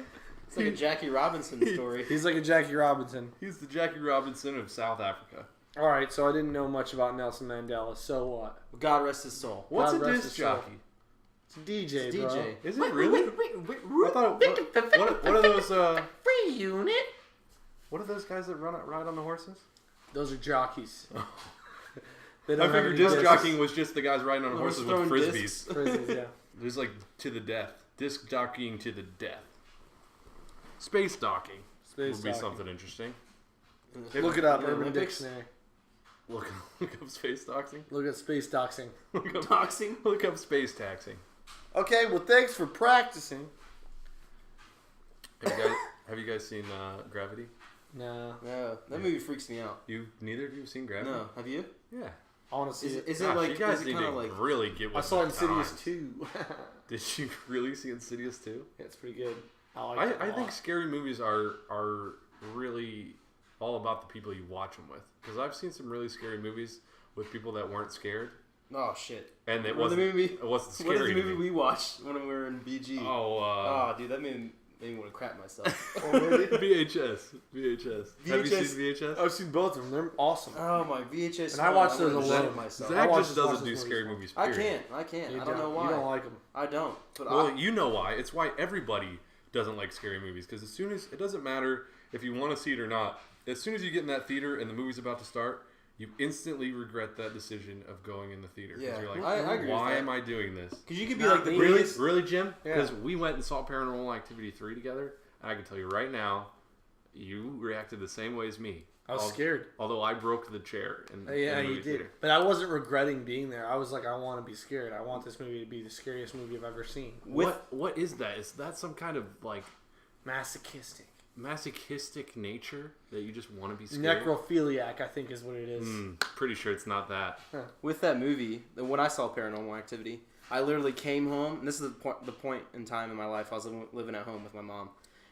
It's like a Jackie Robinson story. He's like a Jackie Robinson. He's the Jackie Robinson of South Africa. All right, so I didn't know much about Nelson Mandela. So what? God rest his soul. What's God a rest disc his soul. jockey? It's a DJ, It's bro. DJ. Is it really? I thought what are those Free unit. what are those guys that ride on the horses? Those are jockeys. They I don't have figured any disc discs. jockeying was just the guys riding on Those horses with throwing frisbees. discs. Frisbees, yeah. There's like to the death. Disc jockeying to the death. Space docking Space would be docking. something interesting. Look it up, The Urban Olympics? Dictionary. Look up space doxing. Look at space doxing. Doxing. Look up space taxing. Okay, well, thanks for practicing. Have you guys seen Gravity? No, No, that movie freaks me out. You neither of you have seen Gravity? No, have you? Yeah. I want to see it. Is it Gosh, like? you guys is it need kind to of like? really get I with saw the Insidious times. 2. Did you really see Insidious 2? Yeah, it's pretty good. I like it a I think lot. scary movies are really all about the people you watch them with. Because I've seen some really scary movies with people that weren't scared, Oh shit! and it What wasn't. the movie? It wasn't What is scary. the to movie me. we watched when we were in BG? Oh, Dude, that made me want to crap myself. VHS. Have you seen VHS? I've seen both of them. They're awesome. Oh my VHS! And I watched wanted those to alone. shit myself. Zach watch just those doesn't do movies scary once. movies. I Period. can't. You I don't know why. You don't like them. I don't. But Well, you know why. It's why everybody doesn't like scary movies. Because as soon as it doesn't matter if you want to see it or not. As soon as you get in that theater and the movie's about to start, you instantly regret that decision of going in the theater. Because Yeah, you're like, I agree with why that. am I doing this? because you could be Not like the me. Really, biggest- really, Jim? Yeah. Because we went and saw Paranormal Activity 3 together, and I can tell you right now, you reacted the same way as me. I was scared. Although I broke the chair in, Yeah, in the you movie did. theater. But I wasn't regretting being there. I was like, I want to be scared. I want this movie to be the scariest movie I've ever seen. What is that? Is that some kind of like Masochistic. masochistic nature that you just want to be scared? Necrophiliac, I think, is what it is. Pretty sure it's not that. with that movie. When I saw Paranormal Activity, I literally came home, and this is the point in time in my life I was living at home with my mom,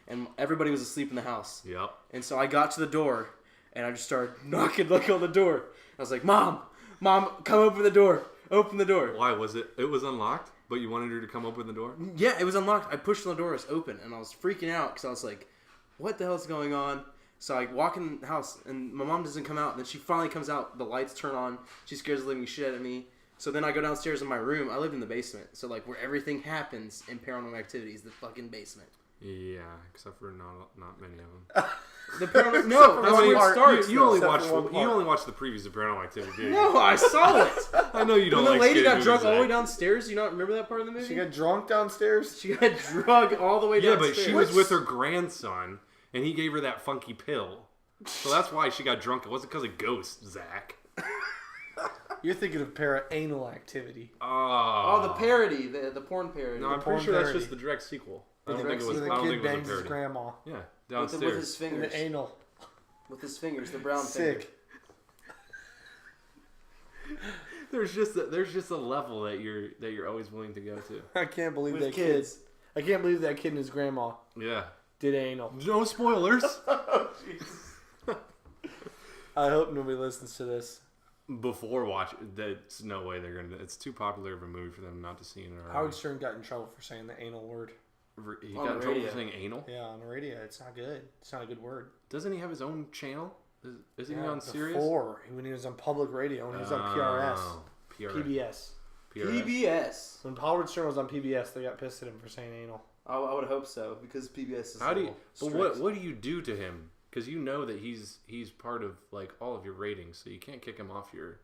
and everybody was asleep in the house. Yep. And so I got to the door, and I just started knocking on the door. I was like, Mom, come open the door. Open the door. Why was it? It was unlocked, but you wanted her to come open the door. Yeah, it was unlocked. I pushed on the door, it was open, and I was freaking out because I was like, what the hell's going on? So I walk in the house, and my mom doesn't come out. And then she finally comes out. The lights turn on. She scares the living shit out of me. So then I go downstairs in my room. I live in the basement. So, like, where everything happens in Paranormal Activity is the fucking basement. Yeah, except for not many of them. The paranormal... No, for that's one where it part. starts. You only Except watched for one you part. only watched the previews of Paranormal Activity, did you? No, I saw it. I know you don't. When the like lady scary got drunk movies, all the way Zach. downstairs, you not remember that part of the movie? She got drunk downstairs? She got drunk all the way Yeah, downstairs. but she was with her grandson, and he gave her that funky pill. So that's why she got drunk. It wasn't because of ghosts, Zach. You're thinking of anal activity. Oh, the parody, the porn parody. No, I'm porn pretty sure that's parody. just the direct sequel. I don't direct think it was. Where I the don't kid think it was a bangs his parody. grandma. Yeah, with downstairs. his In fingers. the anal. With his fingers, the brown finger. Sick. There's just a level that you're always willing to go to. I can't believe With that kids. kid. I can't believe that kid and his grandma Yeah. did anal. No spoilers. I hope nobody listens to this. Before watch, that's no way they're gonna. It's too popular of a movie for them not to see it. Howard Stern got in trouble for saying the anal word. He On got in the trouble radio. for saying anal. Yeah, on the radio. It's not good. It's not a good word. Doesn't he have his own channel? Isn't he on Sirius? Before, when he was on public radio, when he was on PRS. Oh, PBS. PBS. When Howard Stern was on PBS, they got pissed at him for saying anal. I would hope so because PBS is. How do you? But strict. what do you do to him? Because you know that he's part of like all of your ratings, so you can't kick him off your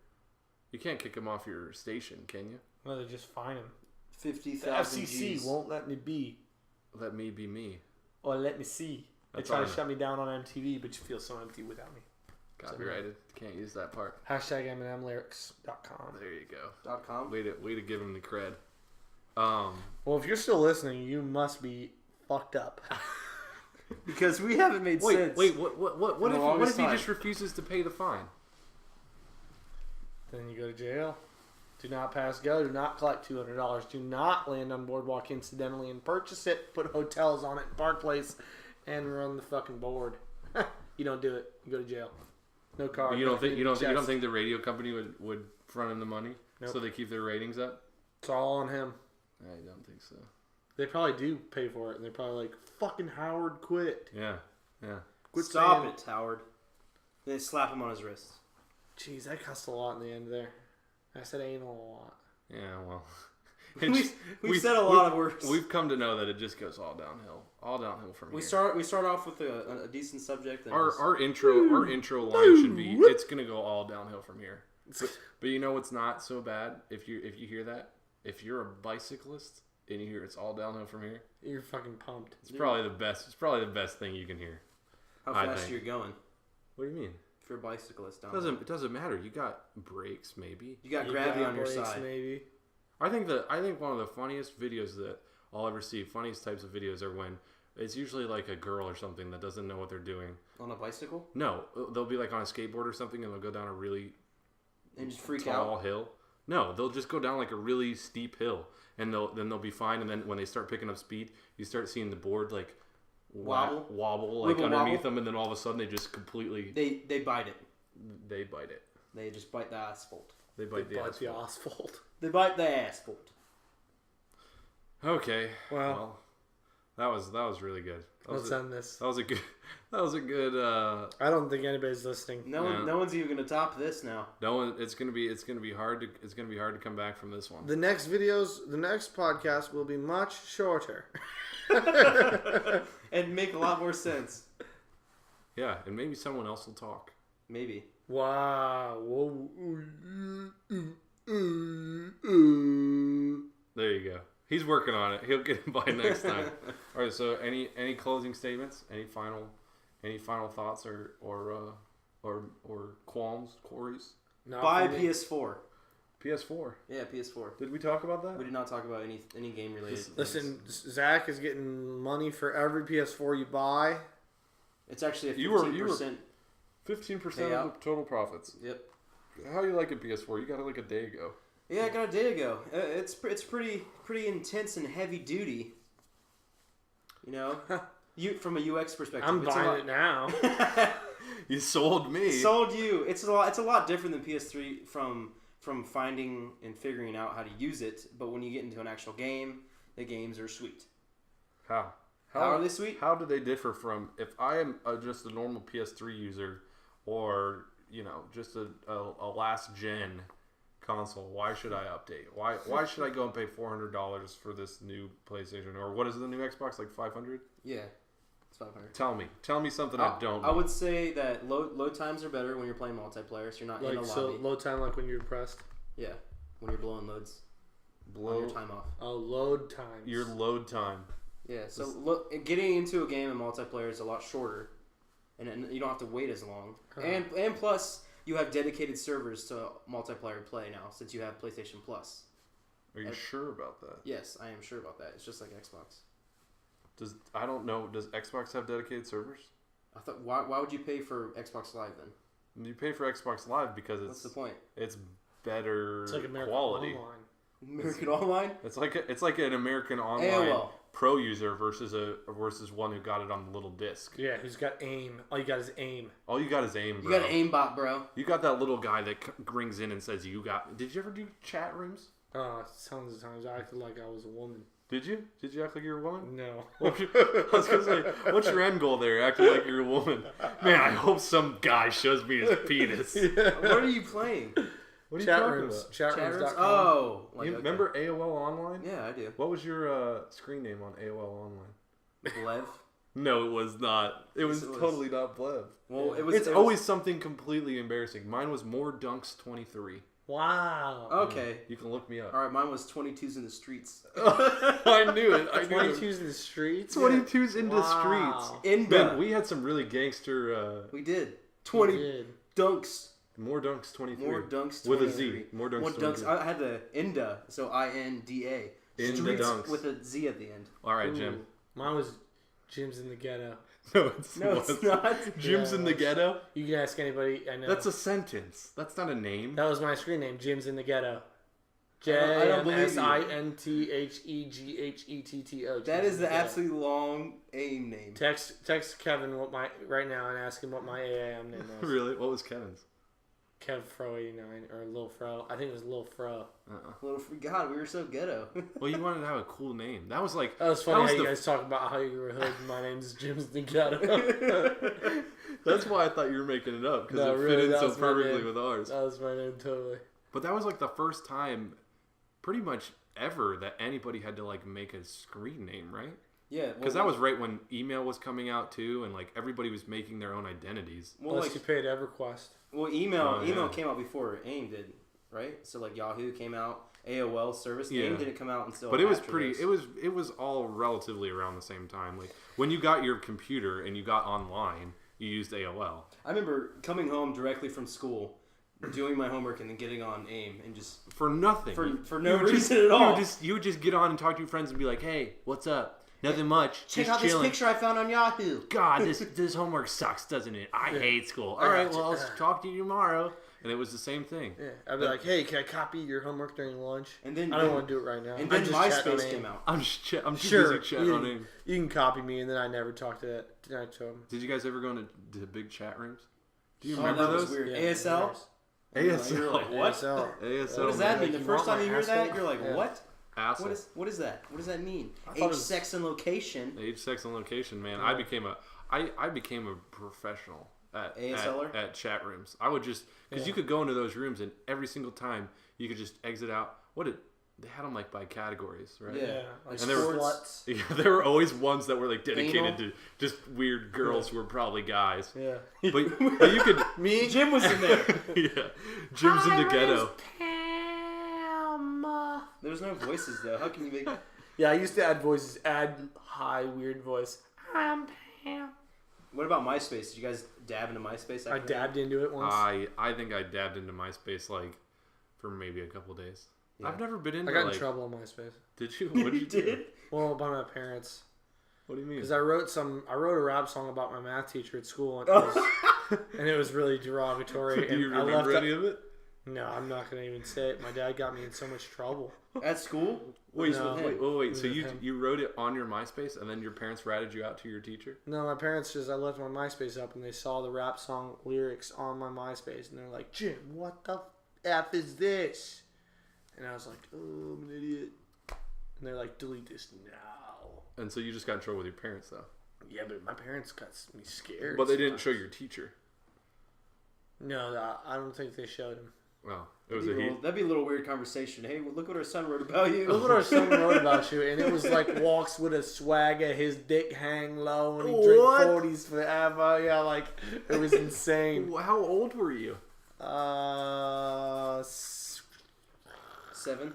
station, can you? No, they just fine him. 50,000 The FCC won't let me be. Let me be me. Or let me see. They That's try all to I shut me down on MTV, but you feel so empty without me. Copyrighted. Can't use that part. Hashtag MNMlyrics.com. There you go. .com. Way to give him the cred. Well, if you're still listening, you must be fucked up. Because we haven't made sense. Wait, what if he time. just refuses to pay the fine? Then you go to jail. Do not pass go. Do not collect $200. Do not land on Boardwalk incidentally and purchase it. Put hotels on it, Park Place, and run the fucking board. You don't do it. You go to jail. No car. But you don't think the radio company would front him the money so they keep their ratings up? It's all on him. I don't think so. They probably do pay for it, and they're probably like, "Fucking Howard, quit." Yeah. Quit Stop saying it, Howard. They slap him on his wrist. Jeez, I cussed a lot in the end there. I said anal a lot. Yeah, well. We said a lot of words. We've come to know that it just goes all downhill. All downhill from We here. start off with a decent subject. And Our intro line should be it's gonna go all downhill from here. But you know what's not so bad if you hear that? If you're a bicyclist and you hear it's all downhill from here, You're fucking pumped. it's probably the best. It's probably the best thing you can hear. how I fast think. you're going What do you mean? if you're a bicyclist. It doesn't matter. You got brakes, maybe. You got gravity on your brakes, side. maybe. I think one of the funniest videos that I'll ever see, funniest types of videos, are when it's usually like a girl or something that doesn't know what they're doing. On a bicycle? No, they'll be like on a skateboard or something, and they'll go down a really And just freak tall out? hill. No, they'll just go down like a really steep hill, and they'll be fine. And then when they start picking up speed, you start seeing the board like wobble like Wibble underneath wobble? them, and then all of a sudden they just completely They bite it. they bite it. They just bite the asphalt. They bite the asphalt. asphalt. They bite the asphalt. Okay, Well, that was really good. let's end this. That was a good. I don't think anybody's listening. No one's even gonna top this now. No one. It's gonna be hard to come back from this one. The next podcast will be much shorter. And make a lot more sense. Yeah, and maybe someone else will talk. Maybe. Wow. Whoa. There you go. He's working on it. He'll get it by next time. All right. So, any closing statements? Any final thoughts or queries? Not Buy for me. PS4. PS4. Yeah, PS4. Did we talk about that? We did not talk about any game related. Listen, Zach is getting money for every PS4 you buy. It's actually a 15%. You were 15% of Payout. the total profits. Yep. How you like a PS4? You got it like a day ago. Yeah, I got a day ago. It's pretty intense and heavy duty. You know, from a UX perspective. I'm buying it now. You sold me. Sold you. It's a lot different than PS3 from finding and figuring out how to use it. But when you get into an actual game, the games are sweet. How are they sweet? How do they differ from if I am just a normal PS3 user, or just a last gen console? Why should I update? Why should I go and pay $400 for this new PlayStation? Or what is the new Xbox, like $500? Yeah, it's 500. Tell me something I don't know. I would say that load times are better when you're playing multiplayer, so you're not in a lobby. Load time, like when you're depressed. Yeah, when you're blowing loads. On your time off. Oh, load times. Your load time. Yeah, so getting into a game in multiplayer is a lot shorter, and you don't have to wait as long. Huh. And plus, you have dedicated servers to multiplayer play now, since you have PlayStation Plus. Are you sure about that? Yes, I am sure about that. It's just like Xbox. I don't know. Does Xbox have dedicated servers? I thought, why would you pay for Xbox Live then? You pay for Xbox Live because What's the point? It's better It's like American quality. Online. American Online? It's like an American Online AOL. Pro user versus one who got it on the little disc. Yeah, who's got aim. All you got is aim. All you got is aim, bro. You got an aimbot, bro. You got that little guy that rings in and says, "You got." Did you ever do chat rooms? Tons of times I acted like I was a woman. Did you? Did you act like you were a woman? No. I was gonna say, what's your end goal there? Acting like you're a woman. Man, I hope some guy shows me his penis. What are you playing? What are you Chat talking rooms. about? Chatrooms.com. Oh. You remember AOL Online? Yeah, I do. What was your screen name on AOL Online? Lev? No, it was not. It was Yes, it was. totally not Blev. Well, It's always something completely embarrassing. Mine was More Dunks 23. Wow. Okay. You can look me up. All right, mine was 22s in the streets. I knew it. I knew it. 22s in the streets? 22s in the Wow. streets. Ben, we had some really gangster... we did. You 20 did. dunks. More Dunks 23. More dunks 23. With a Z. More Dunks More 23. dunks. I had the Inda, so I-N-D-A. Inda Streets dunks. with a Z at the end. All right, Ooh. Jim. Mine was Jim's in the Ghetto. No, No, it's not. Jim's Yeah, in the ghetto? You can ask anybody I know. That's a sentence. That's not a name. That was my screen name, Jim's in the Ghetto. I don't believe you. JMSINTHEGETTO. That is the absolutely long AIM name. Text Kevin right now and ask him what my AIM name was. Really? What was Kevin's? Kev Fro 89 or Lil Fro. I think it was Lil Fro. God, we were so ghetto. Well, you wanted to have a cool name. That was like... That was funny how you the- guys talk about how you were hood. My name's Jim's in the Ghetto. That's why I thought you were making it up, because No, it really, fit in that so was my perfectly name. with ours. That was my name, totally. But that was like the first time, pretty much ever, that anybody had to like make a screen name, right? Yeah. Because that was right when email was coming out too, and like everybody was making their own identities. Well, Unless like, you paid EverQuest. well, email Oh, yeah. came out before AIM did, right? So like Yahoo came out, AOL service. Yeah. AIM didn't come out until. But it was after pretty. this. It was all relatively around the same time. Like when you got your computer and you got online, you used AOL. I remember coming home directly from school, doing my homework, and then getting on AIM and just For nothing. for no You would reason just, at all. You would just get on and talk to your friends and be like, "Hey, what's up? Nothing much. Check just out this chilling. picture I found on Yahoo. God, this homework sucks, doesn't it? I hate school. All right, well, I'll talk to you tomorrow." And it was the same thing. Yeah, I'd be like, hey, can I copy your homework during lunch? And then I don't want to do it right now. And then I'm just chatting on MySpace AIM. came out. I'm too Sure, busy chatting on AIM. you can copy me, and then I never talked to him. Did you guys ever go into big chat rooms? Do you Oh, remember that was those? weird. Yeah, ASL. ASL. You're like, what? ASL. ASL. What does that Like, mean? The you first want time you my hear that, asshole? you're like, Yeah. what? Asshole. What is that? What does that mean? thought Age, it was- sex, and location. Age, sex, and location, man. Yeah. I became a professional ASLer? at chat rooms. I would just because you could go into those rooms and every single time you could just exit out. They had them like by categories, right? Yeah. Like And there were- sluts. Yeah, there were always ones that were like dedicated Anal? to just weird girls who were probably guys. Yeah. But you could Me? Jim was in there. yeah, Jim's in the ghetto. There was no voices though. How can you make? Yeah, I used to add voices. Add high, weird voice. I'm Pam. What about MySpace? Did you guys dab into MySpace? After I dabbed into it once. I think I dabbed into MySpace like for maybe a couple days. Yeah. I've never been into I got in like. trouble on MySpace. Did you? that? What did you do? did? Well, by my parents. What do you mean? Because I wrote a rap song about my math teacher at school, and it was really derogatory. Do you and remember I any of it? No, I'm not gonna even say it. My dad got me in so much trouble. At school? Wait, No. wait. So With you him. you wrote it on your MySpace, and then your parents ratted you out to your teacher? No, my parents I left my MySpace up, and they saw the rap song lyrics on my MySpace, and they're like, "Jim, what the f is this?" And I was like, "Oh, I'm an idiot." And they're like, "Delete this now." And so you just got in trouble with your parents, though. Yeah, but my parents got me scared. But they didn't show your teacher. No, I don't think they showed him. Well, it was a he. That'd be a little weird conversation. Hey, look what our son wrote about you. Look what our son wrote about you, and it was like walks with a swagger, his dick hang low, and he drink What? 40s forever. Yeah, like it was insane. How old were you? 7.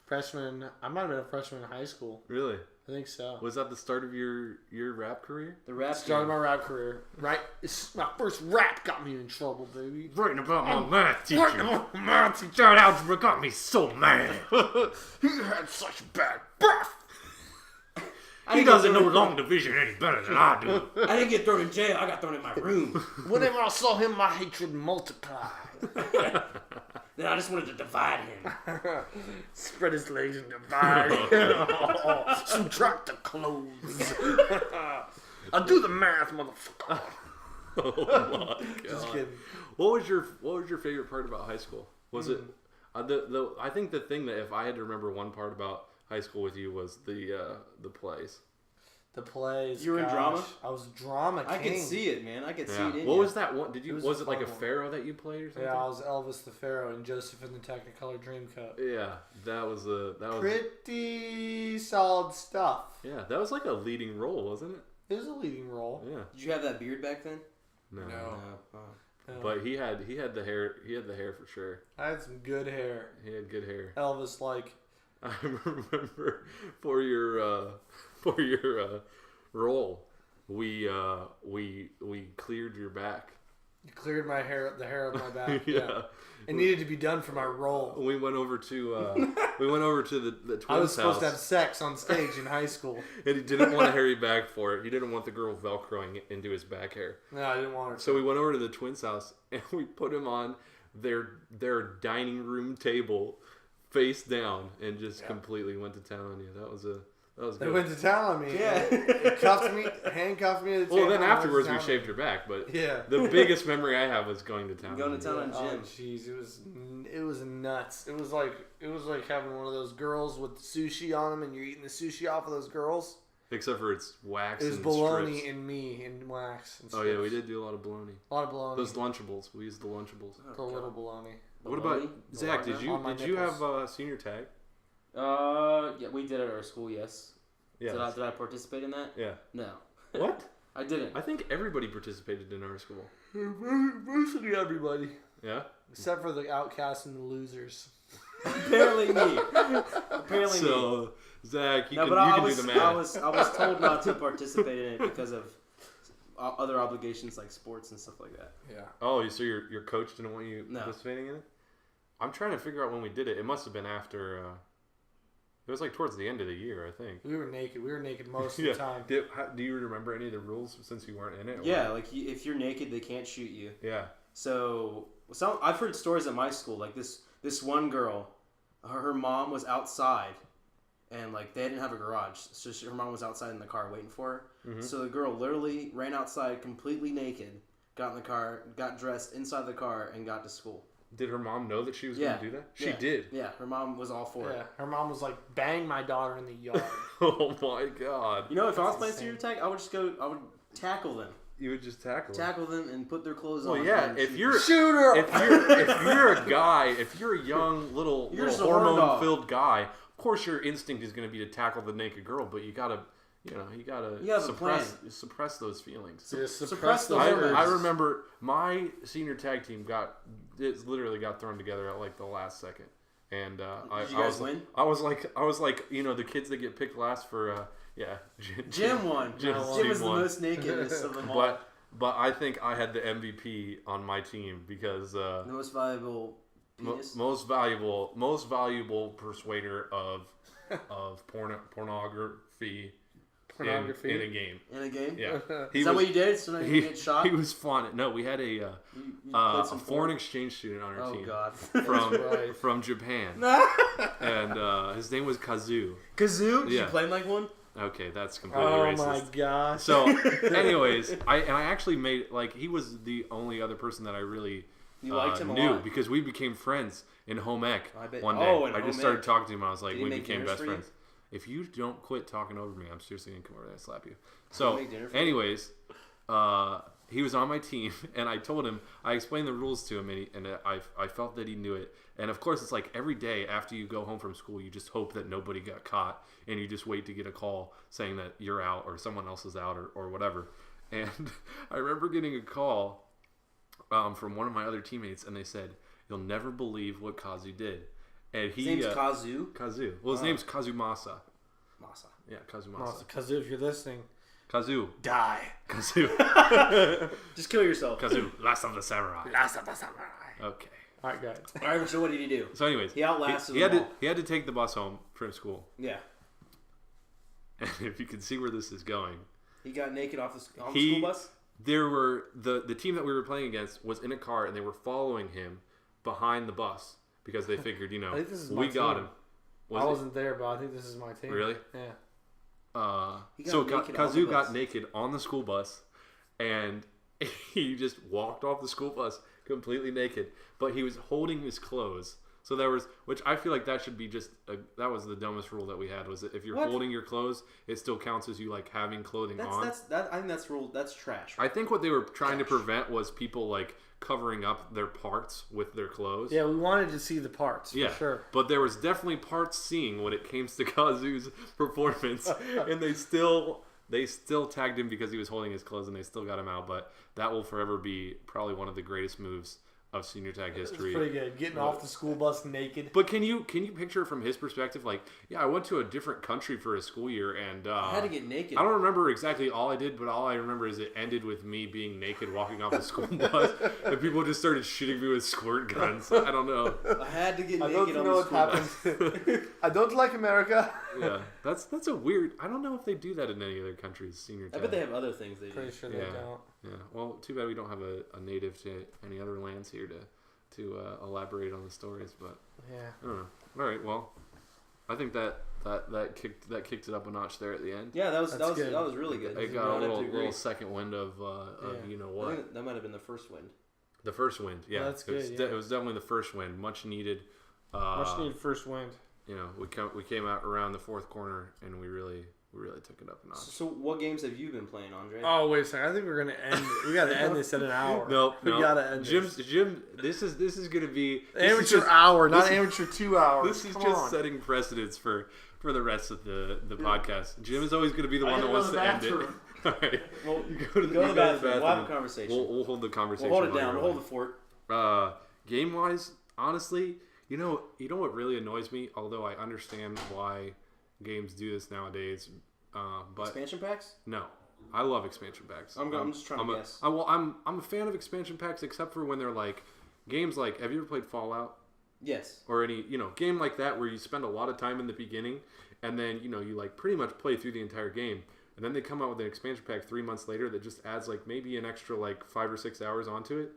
Freshman. I might have been a freshman in high school. Really? I think so. Was that the start of your rap career? The rap. Started game. my rap career. Right, my first rap got me in trouble, baby. Writing about my math Writing about my math teacher. That algebra got me so mad. He had such bad breath. He doesn't know long division any better than I do. I didn't get thrown in jail. I got thrown in my room. Whenever I saw him, my hatred multiplied. Then I just wanted to divide him. Spread his legs and divide. Subtract the clothes. I'll do the math, motherfucker. Oh my god! Just kidding. What was your favorite part about high school? Was it? I think the thing that if I had to remember one part about high school with you was the plays. The plays. You were in drama? I was drama king. I could see it, man. I could see it in What you. was that one? Was it like a fun one. pharaoh that you played or something? Yeah, I was Elvis the Pharaoh and Joseph in the Technicolor Dreamcoat. Yeah, that was pretty solid stuff. Yeah, that was like a leading role, wasn't it? It was a leading role. Yeah. Did you have that beard back then? No. Oh. But he had the hair. He had the hair for sure. I had some good hair. He had good hair. Elvis like. I remember for your role, we cleared your back. You cleared my hair, the hair of my back. Yeah. It needed to be done for my role. We went over to the twins' I was supposed house, to have sex on stage in high school. and he didn't want a hairy back for it. He didn't want the girl velcroing into his back hair. No, I didn't want her. So we went over to the twins' house and we put him on their dining room table, face down, and just completely went to town on you. That was good. They went to town on me. Yeah. Cuffed me, handcuffed me to the table. Well, then and afterwards we went to shaved your back, but Yeah. the biggest memory I have was going to town. Going to town on Oh Jim. jeez, it was nuts. It was like having one of those girls with sushi on them, and you're eating the sushi off of those girls. Except for it's wax. It was and bologna strips. and me and wax. And Oh yeah, we strips. did do a lot of bologna. A lot of bologna. Those Lunchables. We used the Lunchables. The little bologna. What about Zach? Did you On my have nipples. senior tag? Yeah, we did it at our school. Yes. Yeah. Did I participate in that? Yeah. No. What? I didn't. I think everybody participated in our school. Basically everybody, Yeah. except for the outcasts and the losers. Apparently me. Apparently me. So Zach, you No, can, but you I can was, do the math. I was told not to participate in it because of other obligations like sports and stuff like that. Yeah. Oh, so your coach didn't want you No. participating in it? I'm trying to figure out when we did it. It must have been after. It was like towards the end of the year, I think. We were naked. We were naked most of the time. Do you remember any of the rules since you weren't in it? Yeah, like if you're naked, they can't shoot you. Yeah. So I've heard stories at my school. Like this one girl, her mom was outside, and like they didn't have a garage, so her mom was outside in the car waiting for her. Mm-hmm. So the girl literally ran outside completely naked, got in the car, got dressed inside the car, and got to school. Did her mom know that she was going to do that? She Yeah. did. Yeah, her mom was all for Yeah. it. Her mom was like, "Bang my daughter in the yard." Oh my god. You know, if I was That's playing insane. senior tag, I would tackle them. You would just tackle Them and put their clothes Well, on. yeah. and If shoot you're them. Shoot her. if you're a guy, if you're a young little You're just a horn dog. hormone-filled guy, of course your instinct is going to be to tackle the naked girl, but you gotta have a suppress those feelings. Yeah, suppress those I urges. remember my senior tag team literally got thrown together at like the last second, and Did I you guys was win? I was like the kids that get picked last for Jim won. Jim was the won. most nakedest of them all. But I think I had the MVP on my team because The most valuable penis. most valuable persuader of pornography in a game. In a game? Yeah, Is that what you did? So now you get shot? He was fun. No, we had a You played some foreign exchange student on our Oh, team God. from Japan, and his name was Kazu. Kazoo? Did Yeah. you play like one? Okay, that's completely Oh racist. my gosh. So, anyways, I actually made he was the only other person that I really You liked him a knew lot. because we became friends in home ec I bet- one day. oh, in I home just started ec. talking to him. I was like, Did he we make became dinners best for you? friends. If you don't quit talking over me, I'm seriously gonna come over there and slap you. Did So, he make dinner for you? anyways, he was on my team, and I told him, I explained the rules to him, and I felt that he knew it. And of course, it's like every day after you go home from school, you just hope that nobody got caught, and you just wait to get a call saying that you're out or someone else is out or whatever. And I remember getting a call from one of my other teammates, and they said, "You'll never believe what Kazu did." And His name's Kazu. Kazu. Well, his name's Kazumasa. Masa. Yeah, Kazumasa. Because if you're listening, Kazu. die. Kazu. Just kill yourself. Kazu. Last of the samurai. Last of the samurai. Okay. All right, guys. All right, so what did he do? So, anyways, He outlasted he had them to all. he had to take the bus home from school. Yeah. And if you can see where this is going, He got naked off the school bus? there were the team that we were playing against was in a car and they were following him behind the bus because they figured, I think this is my we got team. him. I wasn't there, but I think this is my team. Really? Yeah. He got So naked on Kazu the got bus. naked on the school bus, and he just walked off the school bus completely naked. But he was holding his clothes, So there was, which I feel like that should be that was the dumbest rule that we had, was that if you're holding your clothes, it still counts as you like having clothing on. I think that's trash. I think what they were trying to prevent was people like covering up their parts with their clothes. Yeah, we wanted to see the parts, for sure. But there was definitely parts seeing when it came to Kazu's performance, and they still tagged him because he was holding his clothes, and they still got him out. But that will forever be probably one of the greatest moves of senior tag history. It's pretty good. Getting off the school bus naked. But can you picture it from his perspective? Like, yeah, I went to a different country for a school year, and I had to get naked. I don't remember exactly all I did, but all I remember is it ended with me being naked walking off the school bus, and people just started shooting me with squirt guns. I don't know. I had to get naked on the school bus. I don't like America. Yeah, that's a weird. I don't know if they do that in any other countries. Senior tag. I bet they have other things they do. Pretty sure they don't. Yeah. Well, too bad we don't have a native to any other lands here to elaborate on the stories. But yeah, I don't know. All right. Well, I think that kicked it up a notch there at the end. Yeah, that was really good. It got a little second wind of you know what. I think that might have been the first wind. The first wind, yeah. That's good. It was definitely the first wind, much needed. Much needed first wind. You know, we came out around the fourth corner and we really took it up a notch. So, what games have you been playing, Andre? Oh, wait a second. I think we're gonna end. We gotta end this at an hour. No, we gotta end. Jim, this is gonna be amateur hour, not amateur 2 hours. This is setting precedents for the rest of the podcast. Jim is always gonna be the one that wants to end it. All right. Well, go to the bathroom. We'll have a conversation. We'll hold the conversation. We'll hold it down. We'll hold the fort. Game wise, honestly, you know what really annoys me. Although I understand why games do this nowadays, but expansion packs? No, I love expansion packs. I'm just trying to guess. I'm a fan of expansion packs, except for when they're like games like. Have you ever played Fallout? Yes. Or any game like that where you spend a lot of time in the beginning, and then you like pretty much play through the entire game, and then they come out with an expansion pack 3 months later that just adds like maybe an extra like 5 or 6 hours onto it.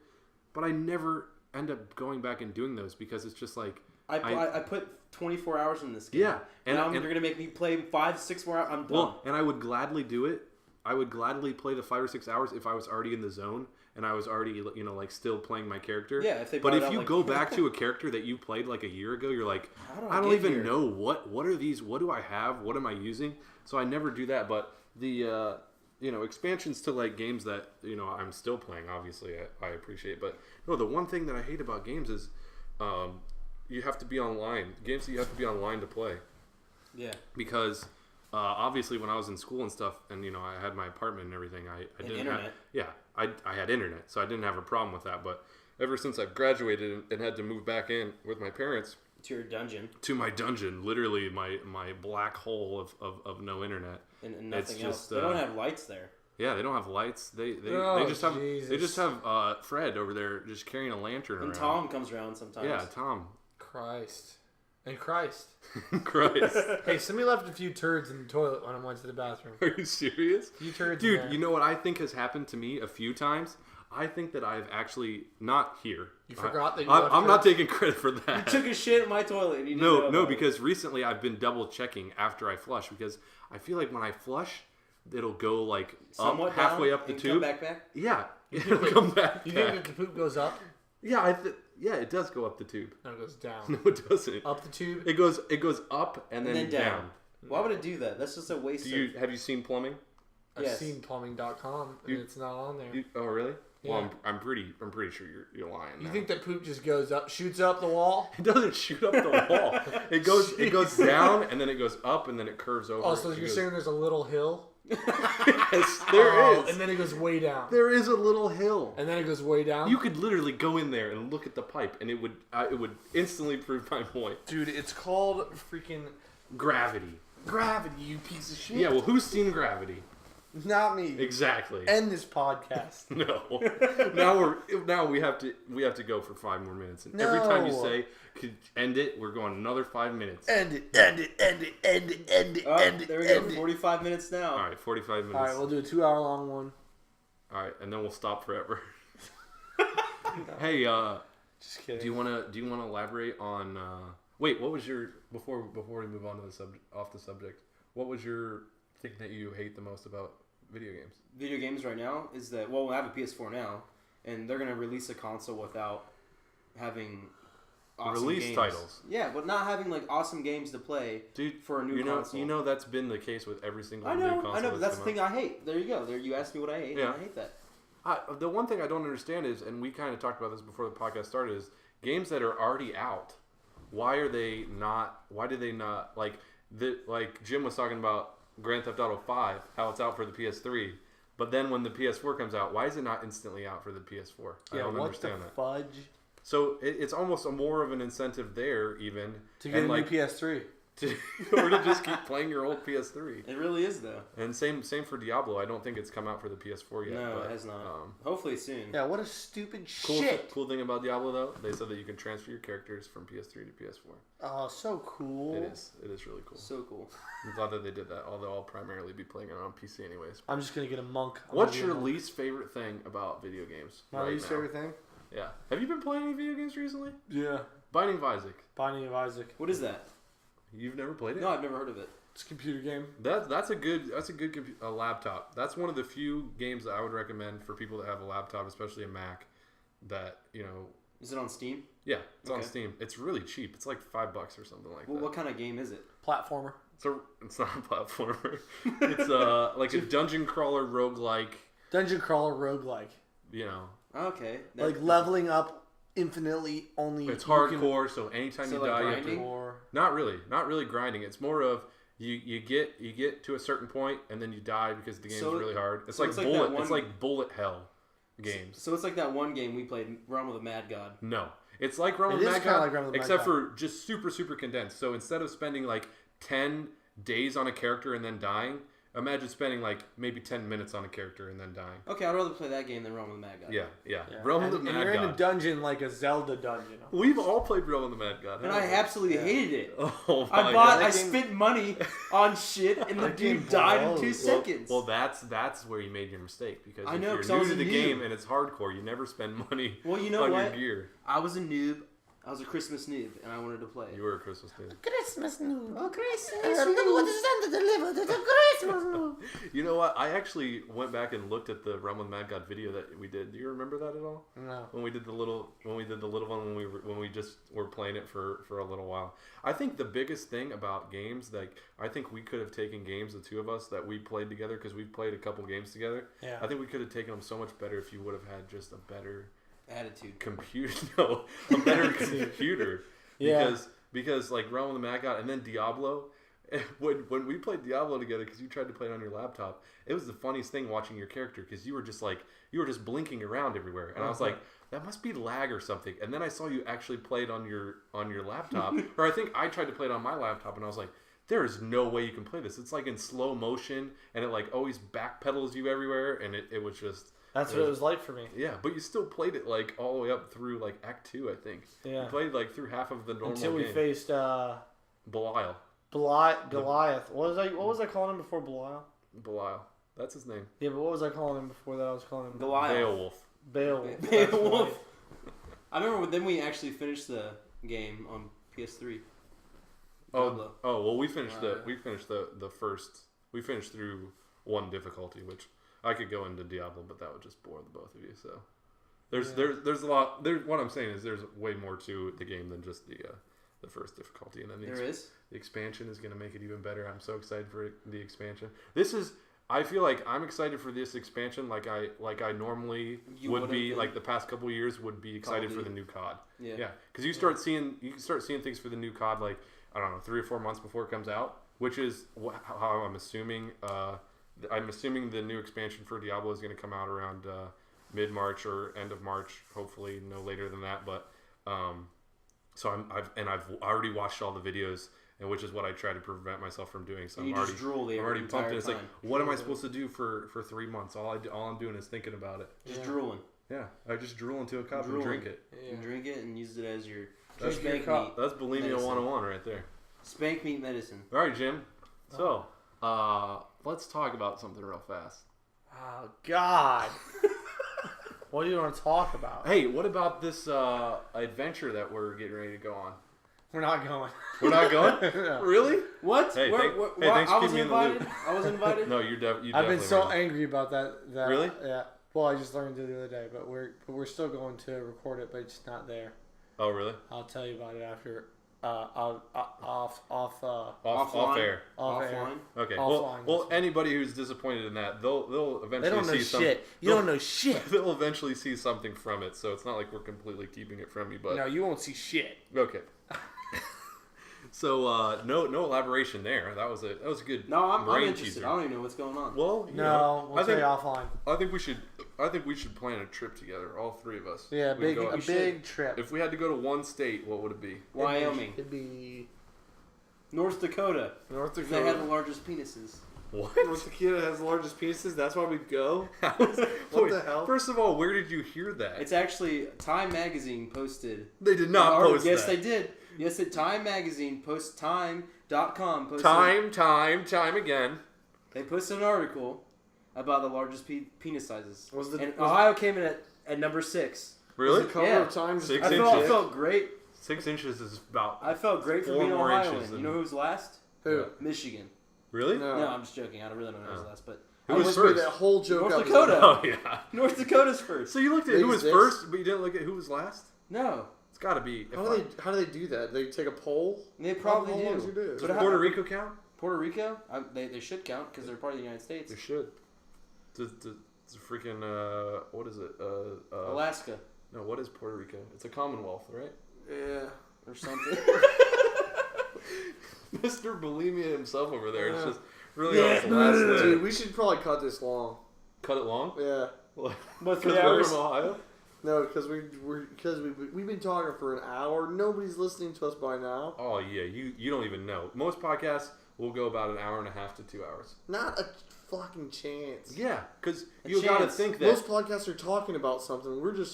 But I never end up going back and doing those because it's just like. I put 24 hours in this game. Yeah. And you're going to make me play 5-6 more hours. I'm done. Well, and I would gladly do it. I would gladly play the 5 or 6 hours if I was already in the zone and I was already, like still playing my character. Yeah. But if you go back to a character that you played like a year ago, you're like, I don't even know what are these? What do I have? What am I using? So I never do that. But the, expansions to like games that, I'm still playing, obviously I appreciate. But no, the one thing that I hate about games is, you have to be online. Games that you have to be online to play. Yeah. Because obviously when I was in school and stuff, and I had my apartment and everything, I didn't internet. I had internet, so I didn't have a problem with that. But ever since I've graduated and had to move back in with my parents to your dungeon, to my dungeon, literally my black hole of no internet, and nothing else. They don't have lights there. Yeah, they don't have lights. They just have Fred over there just carrying a lantern around. And Tom comes around sometimes. Yeah, Tom. Christ. Hey, somebody left a few turds in the toilet when I went to the bathroom. Are you serious? A few turds. Dude, you know what I think has happened to me a few times? I think that I've actually not here. You forgot that you I'm not taking credit for that. You took a shit in my toilet and you didn't No, because recently I've been double checking after I flush because I feel like when I flush, it'll go like somewhat up, halfway up the tube. Come back? Yeah, it'll come back. You think that the poop goes up? Yeah, it does go up the tube. No, it goes down. No, it doesn't. Up the tube? It goes up and then down. Why would it do that? That's just a waste. Have you seen plumbing? I've seen plumbing.com and it's not on there. Oh, really? Yeah. Well, I'm pretty sure you're lying. You think that poop just goes up, shoots up the wall? It doesn't shoot up the wall. It goes down and then it goes up and then it curves over. Oh, so you're saying there's a little hill? Yes, there is. And then it goes way down. There is a little hill. And then it goes way down. You could literally go in there and look at the pipe, and it would instantly prove my point. Dude, it's called freaking Gravity. Gravity, you piece of shit. Yeah, well, who's seen Gravity? Not me. Exactly. End this podcast. No. Now we have to go for 5 more minutes. And every time you say could end it, we're going another 5 minutes. End it. There we go. 45 minutes now. All right, 45 minutes. All right, we'll do a 2-hour-long one. All right, and then we'll stop forever. Hey, just kidding. Do you want to elaborate on? Wait, what was your before we move on to the subject? What was your thing that you hate the most about video games? Video games right now is that I have a PS4 now, and they're gonna release a console without having awesome Release games. titles. Yeah, but not having like awesome games to play Dude, for a new console. You know that's been the case with every single I new know, console. but that's the thing I hate. There you go. There, you asked me what I hate, and I hate that. The one thing I don't understand is, and we kind of talked about this before the podcast started, is games that are already out. Why are they not? Why do they not like Jim was talking about Grand Theft Auto 5, how it's out for the PS3, but then when the PS4 comes out, why is it not instantly out for the PS4? I don't understand that. Fudge? So it's almost more of an incentive there, even To get a new PS3. or to just keep playing your old PS3. It really is though. And same for Diablo. I don't think it's come out for the PS4 yet. No, but, it has not. Hopefully soon. Yeah, what a stupid shit. Cool thing about Diablo though, they said that you can transfer your characters from PS3 to PS4. Oh, so cool. It is really cool. So cool. I'm glad that they did that. Although I'll primarily be playing it on PC anyways. I'm just gonna get a monk. What's your least favorite thing about video games? My least favorite thing? Yeah. Have you been playing any video games recently? Yeah. Binding of Isaac. Binding of Isaac. What is that? You've never played it? No, I've never heard of it. It's a computer game. That's a good laptop. That's one of the few games that I would recommend for people that have a laptop, especially a Mac. That Is it on Steam? Yeah, it's on Steam. It's really cheap. It's like $5 or something like that. What kind of game is it? Platformer. It's not a platformer. It's like a dungeon crawler roguelike. Dungeon crawler roguelike. Okay. Like leveling up infinitely only. It's hardcore, so anytime you die, grinding? you have to. Not really grinding. It's more of you get to a certain point and then you die because the game's really hard. It's like bullet. It's like bullet hell games. So it's like that one game we played, Realm of the Mad God. No, it's like Realm of the Mad God, except for just super condensed. So instead of spending like 10 days on a character and then dying, imagine spending like maybe 10 minutes on a character and then dying. Okay, I'd rather play that game than Realm of the Mad God. Yeah. Realm of the Mad God. You're in a dungeon like a Zelda dungeon. We've all played Realm of the Mad God. And I absolutely hated it. Oh my God. I spent money on shit and the dude died in 2 seconds. Well, that's where you made your mistake, because I know, if you're new to the game and it's hardcore, you never spend money on your gear. I was a noob. I was a Christmas noob, and I wanted to play it. You were a Christmas noob. Christmas noob. Oh, Christmas noob. What is Santa delivered? It's a Christmas noob. You know what? I actually went back and looked at the Realm of the Mad God video that we did. Do you remember that at all? No. When we did the little one, when we just were playing it for a little while. I think the biggest thing about games, like I think we could have taken games, the two of us that we played together, because we've played a couple games together. Yeah. I think we could have taken them so much better if you would have had just a better attitude computer. No, a better computer. Yeah. Because like Realm of the Mad God and then Diablo, when we played Diablo together, because you tried to play it on your laptop, it was the funniest thing watching your character, because you were just blinking around everywhere, and I was like, that must be lag or something. And then I saw you actually play it on your laptop, or I think I tried to play it on my laptop, and I was like, there is no way you can play this. It's like in slow motion, and it like always backpedals you everywhere, and it was just. That's what it was like for me. Yeah, but you still played it like all the way up through like Act 2, I think. Yeah. You played like through half of the normal until we game. faced Belial. Goliath. What was I calling him before Belial? Belial. That's his name. Yeah, but what was I calling him before that? I was calling him Goliath. Beowulf. Beowulf. I remember then we actually finished the game on PS3. Oh, well, we finished we finished through one difficulty, which I could go into Diablo, but that would just bore the both of you. So there's a lot. What I'm saying is there's way more to the game than just the first difficulty, and then the expansion is going to make it even better. I'm so excited for the expansion. I feel like I'm excited for this expansion, like I normally would be, like the past couple of years would be excited for the new COD. Yeah, because you can start seeing things for the new COD, like I don't know, 3 or 4 months before it comes out, which is how I'm assuming. I'm assuming the new expansion for Diablo is going to come out around mid-March or end of March, hopefully no later than that. But so I've already watched all the videos, and which is what I try to prevent myself from doing. So I'm already pumped. And it's like, what am I supposed to do for 3 months? All I'm doing is thinking about it. Just drooling. Yeah, I just drool into a cup and drink it. Yeah. And drink it and use it as your spank meat. That's bulimia 101 right there. Spank meat medicine. All right, Jim. So, let's talk about something real fast. Oh, God. What do you want to talk about? Hey, what about this adventure that we're getting ready to go on? We're not going. We're not going? No. Really? What? Hey, thanks for keeping me in the loop. I was invited? No, you definitely I've been so angry about that. Really? Yeah. Well, I just learned it the other day, but we're still going to record it, but it's not there. Oh, really? I'll tell you about it after. Off Air. Offline. Okay. Offline, Well, that's anybody who's disappointed in that, they'll They eventually don't know see something. shit. You don't know shit. They'll eventually see something from it, so it's not like we're completely keeping it from you. But No, you won't see shit. okay. So no elaboration there. That was a good. No, I'm brain interested. teaser. I don't even know what's going on. Well, you No, know, we'll tell you offline. I think we should plan a trip together, all three of us. Yeah, We a go- big trip. If we had to go to one state, what would it be? Wyoming, It'd be North Dakota. North They have Dakota. the largest penises. What? North Dakota has the largest penises. That's why we go. What the hell? First of all, where did you hear that? It's actually Time Magazine posted. They did not an post Yes, that. they did. Yes, Time Magazine Time.com posted. Time again. They posted an article about the largest penis sizes. And was Ohio came in at number 6. Really? the cover Yeah. of Time? Six I inches. felt great. 6 inches is about. I felt great for 4 being an more Ohioan. inches You than- know who's last? Who? Michigan. Really? No. No, I'm just joking. I don't really know who's Oh. last, but Who I was just first? made that whole joke North up. Dakota. Oh yeah. North Dakota's first. So you looked at who was These first, but you didn't look at who was last. No, It's got to be. How do they do that? They take a poll. they probably How long does do. it do? Does But Puerto Rico count? Puerto Rico? They should count because they're part of the United States. They should. Does freaking what is it? Alaska No, what is Puerto Rico? It's a Commonwealth, right? Yeah. or something. Mr. Bulimia himself over there. It's Yeah. just really Yeah. awful. Last Dude, we should probably cut this long. Cut it long. Yeah. What, Because 3 we're hours? from Ohio. No, because we've been talking for an hour. Nobody's listening to us by now. Oh yeah, you don't even know. Most podcasts will go about an hour and a half to 2 hours. Not a fucking chance. Yeah, because A you got to chance. think that. Most podcasts are talking about something. We're just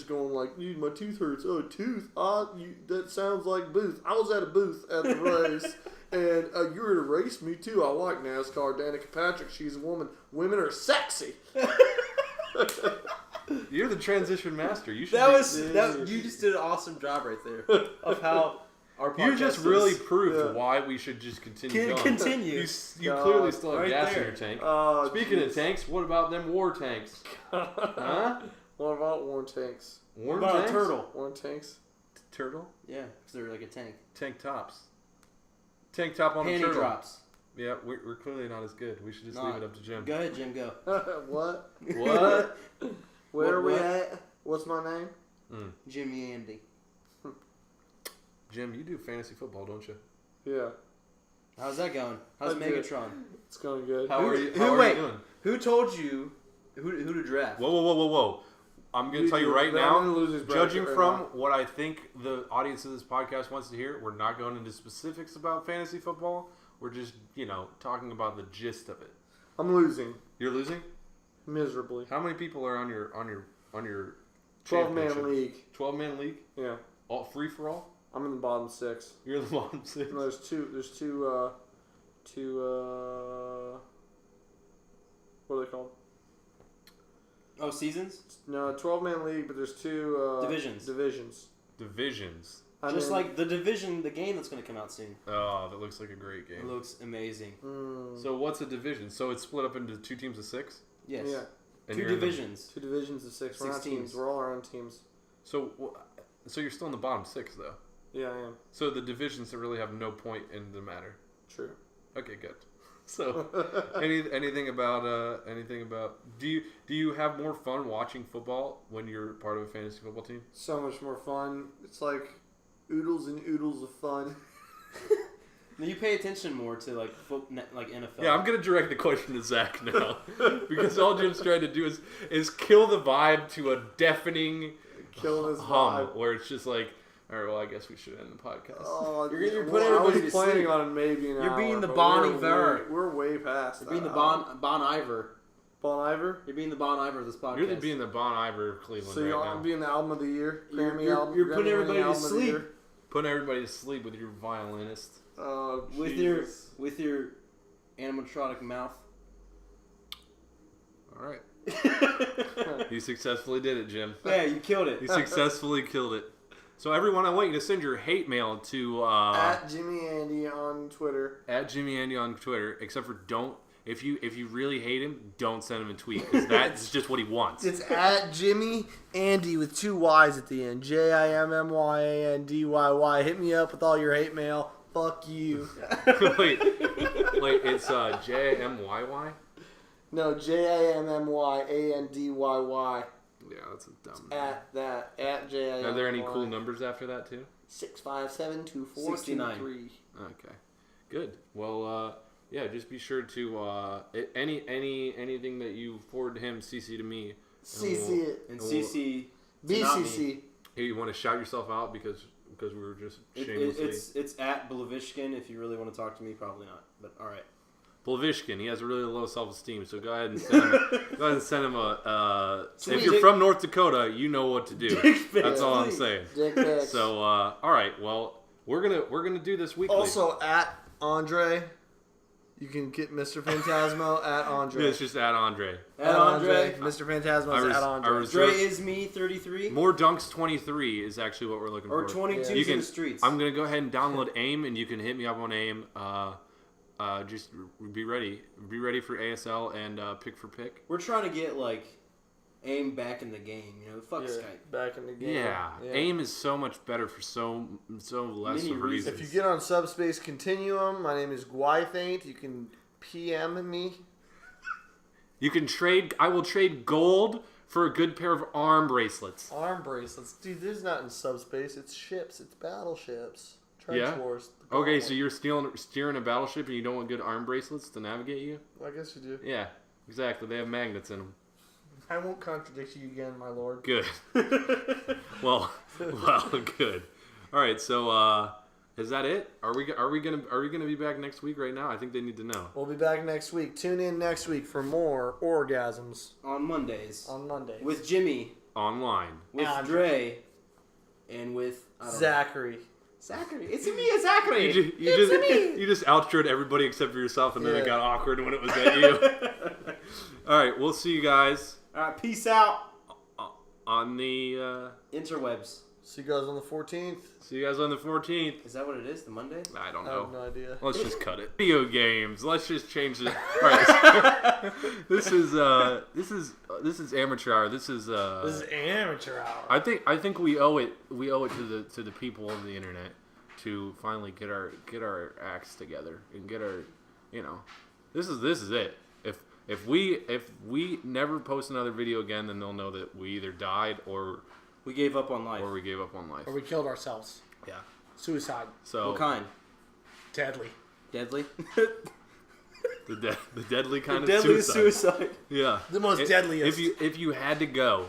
going like, dude, my tooth hurts. Oh, tooth. That sounds like booth. I was at a booth at the race, and you were at a race. Me too. I like NASCAR. Danica Patrick. She's a woman. Women are sexy. You're the transition master. You should. You just did an awesome job right there of how our podcast You just is. really proved Yeah. why we should just continue going. Continue. You God. clearly still have Right gas there. in your tank. Speaking Speaking of tanks, what about them war tanks? Huh? What about war tanks? War What about tanks? a turtle? War tanks? Turtle? Yeah, because they're like a tank. Tank tops. Tank top on a Panty turtle. drops. Yeah, we're clearly not as good. We should just Not. leave it up to Jim. Go ahead, Jim. Go. What? What? Where are we What? at? What's my name? Jimmy Andy. Jim, you do fantasy football, don't you? Yeah. How's that going? How's I'm good. Megatron? It's going good. How are you? who- How are wait. you doing? Who told you who to draft? Whoa! I'm gonna tell you do, right but now. I'm gonna lose his bracket Judging right from now. what I think the audience of this podcast wants to hear, we're not going into specifics about fantasy football. We're just, talking about the gist of it. I'm losing You're losing? miserably. How many people are on your 12-man championship? league. 12-man league? Yeah. All free for all? I'm in the bottom 6. You're the bottom 6. No, there's two, what are they called? Oh, seasons? No, 12-man league, but there's two Divisions. Divisions. Just like the division, the game that's going to come out soon. Oh, that looks like a great It game. looks amazing. So what's a division? So it's split up into 2 teams of 6? Yes. Yeah, And 2 you're in the- divisions. 2 divisions of 6. We're 6 not teams. teams. We're all our own teams. So you're still in the bottom 6, though. Yeah, I am. So the divisions that really have no point in the matter. True. Okay, good. So anything about do you have more fun watching football when you're part of a fantasy football team? So much more fun. It's like oodles and oodles of fun. Now you pay attention more to like NFL. Yeah, I'm gonna direct the question to Zach now because all Jim's trying to do is kill the vibe to a deafening Killing his hum vibe. where it's just like, all right, well, I guess we should end the podcast. Oh, You're well, putting I everybody was to planning sleep. on maybe an You're hour. being the but Bon we're Iver. We're way past You're that. being the Bon Iver. Bon Iver? You're being the Bon Iver of this podcast. You're being the Bon Iver of Cleveland So right you're now. being the album of the year? Grammy You're album, putting Grammy everybody to album of the sleep. year? Putting everybody to sleep with your violinist. Oh, with your animatronic mouth. All right. You successfully did it, Jim. Yeah, you killed it. You successfully killed it. So everyone, I want you to send your hate mail to at Jimmy Andy on Twitter. at Jimmy Andy on Twitter. Except for don't if you really hate him, don't send him a tweet because that's just what he wants. It's at Jimmy Andy with 2 Y's at the end. JIMMYANDYY. Hit me up with all your hate mail. Fuck you. wait, it's JMYY? No, JIMMYANDYY. Yeah, that's a dumb. At JIMMY. Are there any cool numbers after that too? 6572423. Okay, good. Well, yeah, just be sure to anything that you forward to him, CC to me. CC it. And CC. BCC. Hey, you want to shout yourself out because we were just shamelessly. It's at Blavishkin. If you really want to talk to me, probably not. But all right. Blavishkin, he has a really low self-esteem, so go ahead and send him a. Sweet. If you're from North Dakota, you know what to do. That's all I'm saying. Dick pics. So, all right, well, we're gonna do this weekly. Also at Andre, you can get Mr. Phantasmo at Andre. Yeah, it's just at Andre. At Andre. Mr. Phantasmo is at Andre. Dre is me 33. More Dunks 23 is actually what we're looking for. Or 22 in the streets. I'm gonna go ahead and download AIM, and you can hit me up on AIM. Just be ready. Be ready for ASL and pick for pick. We're trying to get AIM back in the game. Fuck Skype. Back in the game. Yeah. AIM is so much better for so less Many reasons. If you get on Subspace Continuum, my name is Gwythaint. You can PM me. You can trade. I will trade gold for a good pair of arm bracelets. Arm bracelets. Dude, this is not in Subspace. It's ships. It's battleships. Trench Wars. Okay, so you're steering a battleship and you don't want good arm bracelets to navigate you? Well, I guess you do. Yeah, exactly. They have magnets in them. I won't contradict you again, my lord. Good. well, good. All right, so is that it? Are we gonna be back next week? Right now, I think they need to know. We'll be back next week. Tune in next week for more orgasms On Mondays. on Monday With Jimmy. Online. With Andre. Dre. And with... Zachary. Zachary. It's me, Zachary. You just outroed everybody except for yourself, and then it got awkward when it was at you. All right, we'll see you guys. All right, peace out. On the Interwebs. See you guys on the 14th. See you guys on the 14th. Is that what it is? The Monday? I don't I know. have no idea. Let's just cut it. Video games. Let's just change it. All right. This is amateur hour. This is amateur hour. I think we owe it to the people of the internet to finally get our acts together and get our, this is it. If we never post another video again, then they'll know that we either died or we gave up on life. Or we gave up on life. Or we killed ourselves. Yeah. Suicide. So what kind? Deadly. Deadly? the deadly kind the of deadly suicide. Yeah. The most deadliest. If you had to go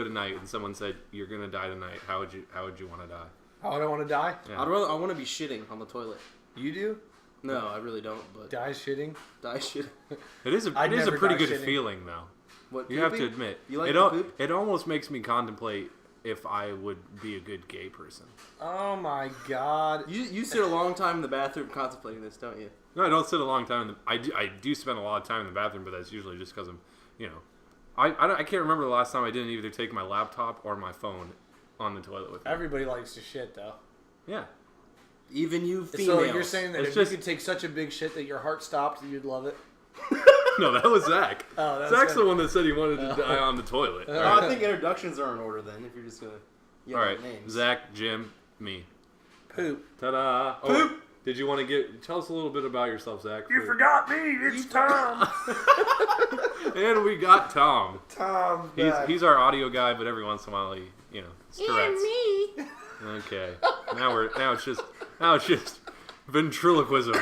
tonight and someone said you're gonna die tonight, how would you want to die? How would I want to die? Yeah. I want to be shitting on the toilet. You do? No, I really don't. But Die shitting? die shitting. It is a never pretty die good shitting. feeling though. What? You have to admit. You like the poop? It almost makes me contemplate if I would be a good gay person. Oh my god. You sit a long time in the bathroom contemplating this, don't you? No, I don't sit a long time. I do spend a lot of time in the bathroom, but that's usually just because I'm, I can't remember the last time I didn't either take my laptop or my phone on the toilet with me. Everybody likes to shit, though. Yeah. Even you females. So you're saying that It's if just- you could take such a big shit that your heart stopped, you'd love it? No, that was Zach. Oh, that's Zach's good. the one that said he wanted to die on the toilet. Oh, I think introductions are in order then, if you're just going to yell All right, names. Zach, Jim, me. Poop. Ta-da! Poop. Did you want to tell us a little bit about yourself, Zach? You forgot me. It's Tom. And we got Tom. Tom. He's our audio guy, but every once in a while he, it's Tourette's. me. Okay. Now it's just ventriloquism.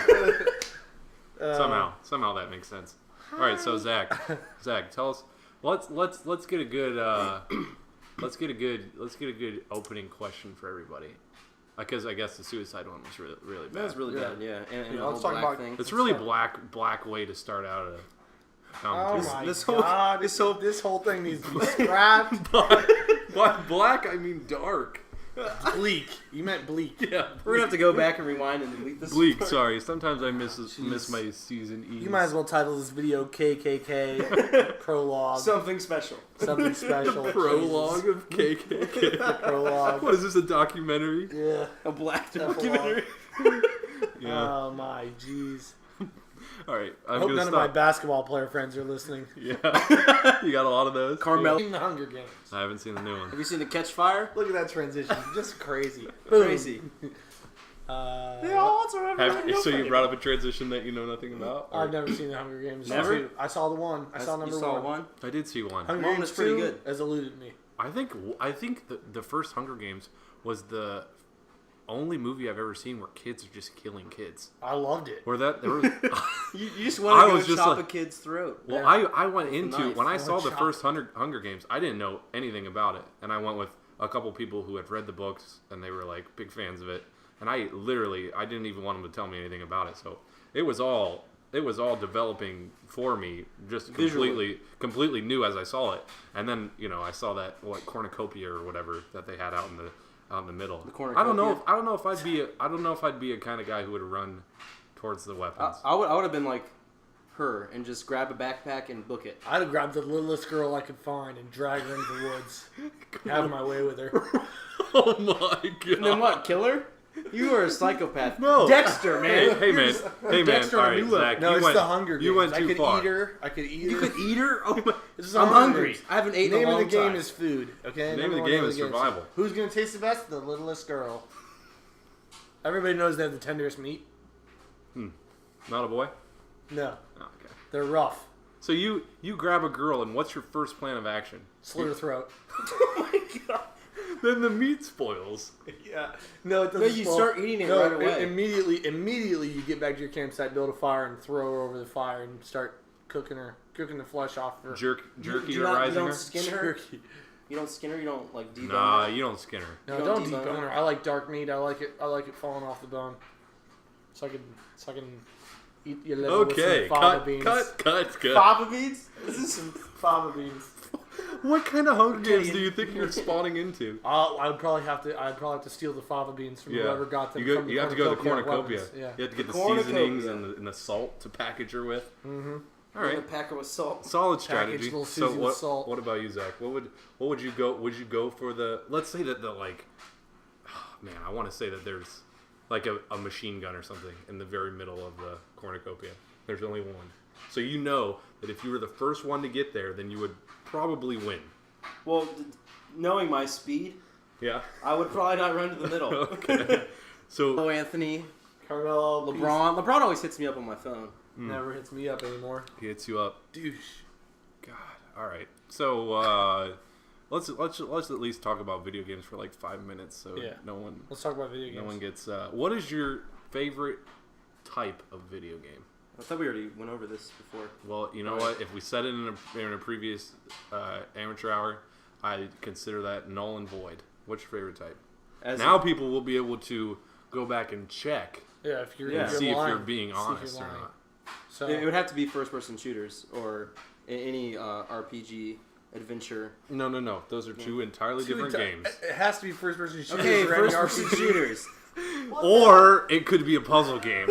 Somehow that makes sense. All right, so Zach, tell us. Let's get a good let's get a good opening question for everybody. Because I guess the suicide one was really bad. That was really bad, yeah. And the let's whole talk black about- thing. It's really black way to start out a Oh competition. my this god. This whole thing needs to be scrapped. By black, I mean dark. Bleak. You meant bleak. Yeah, We're going to have to go back and rewind and delete this. bleak. part. Sorry, sometimes I miss my season E. You might as well title this video KKK Prologue. Something special. Something special. Prologue of KKK. Prologue. What is this, a documentary? Yeah. A black Epilogue. documentary. Yeah. Oh my jeez. All right, I I'm hope gonna none of my stop. basketball player friends are listening. Yeah, you got a lot of those. Carmelo. In the Hunger Games. I haven't seen the new one. Have you seen the Catch Fire? Look at that transition. Just crazy. Crazy. So you brought up a transition that you know nothing about? Or- I've never seen the Hunger Games. Never? I saw the one. I saw number you saw one. one? I did see one. Hunger One Games was pretty 2 good. has eluded me. I think the first Hunger Games was the only movie I've ever seen where kids are just killing kids. I loved it. Where that there was. You just I want to was go just chop like- a kid's throat. Well, Yeah. I went With a into knife. when I I saw want the chop. first Hunger Games, I didn't know anything about it, and I went with a couple people who had read the books and they were like big fans of it, and I didn't even want them to tell me anything about it, so it was all developing for me, just Visually. completely new as I saw it, and then I saw that cornucopia or whatever that they had out in the middle. The I don't cornucopia? know if I'd be a kind of guy who would run towards the weapons. I would have been like her and just grab a backpack and book it. I'd have grabbed the littlest girl I could find and drag her into the woods. Have my way with her. Oh my god! And then what? Kill her? You are a psychopath. No. Dexter, man. Hey man, Dexter all on a right, new level. Zach, No, you it's went, the Hunger Games. You went I too could far. eat her. I could eat You her. could eat her? Oh my. This is the I'm Hunger hungry. Games. I haven't eaten Name in a of long the game time. is food. Okay. Name of the Number game one is game survival. Who's gonna taste the best? The littlest girl. Everybody knows they have the tenderest meat. Not a boy. No, Oh, okay. they're rough. So you grab a girl, and what's your first plan of action? Slit her throat. Oh my god. Then the meat spoils. Yeah. No, it doesn't. No, you spoil. start eating it No, right away. Immediately, you get back to your campsite, build a fire, and throw her over the fire, and start cooking the flesh off her. Jerky you or don't- rising you don't her? skin her? Jerky. You don't skin her? You don't like debone Nah, her? you don't skin her. No, You don't don't debone debone her. her? I like dark meat. I like it falling off the bone. So I can eat your liver Okay, with some fava beans. cut. Fava beans? This is some fava beans. What kind of Hunger Games Okay. do you think you're spawning into? I'd probably have to steal the fava beans from whoever got them. from You have to go to the cornucopia. weapons. Yeah. You have to get the Cornucopia. seasonings and the salt to package her with. Mm-hmm. All And a right. packer with salt. Solid Package strategy. little So Susie with salt. what about you, Zach? What would you go? Would you go for the? Let's say that man, I want to say that there's like a machine gun or something in the very middle of the cornucopia. There's only one, so you know that if you were the first one to get there, then you would probably win. Well, knowing my speed, Yeah. I would probably not run to the middle. Okay. So Oh, Anthony, Carmelo, LeBron. LeBron always hits me up on my phone. never hits me up anymore. he hits you up. Douche. God. All right. So let's at least talk about video games for like 5 minutes, so Yeah. no one Let's talk about video games. no one gets. What is your favorite type of video game? I thought we already went over this before. Well, you know what? If we said it in a previous amateur hour, I consider that null and void. What's your favorite type? Now people will be able to go back and check Yeah, if you're, Yeah. if and you're see if lying, you're being see if honest you're or lying. not. So It would have to be first-person shooters or any RPG adventure. No. Those are two entirely two different enti- games. It has to be first person shooters. Okay, or any first-person RPG. shooters. Or it could be a puzzle game.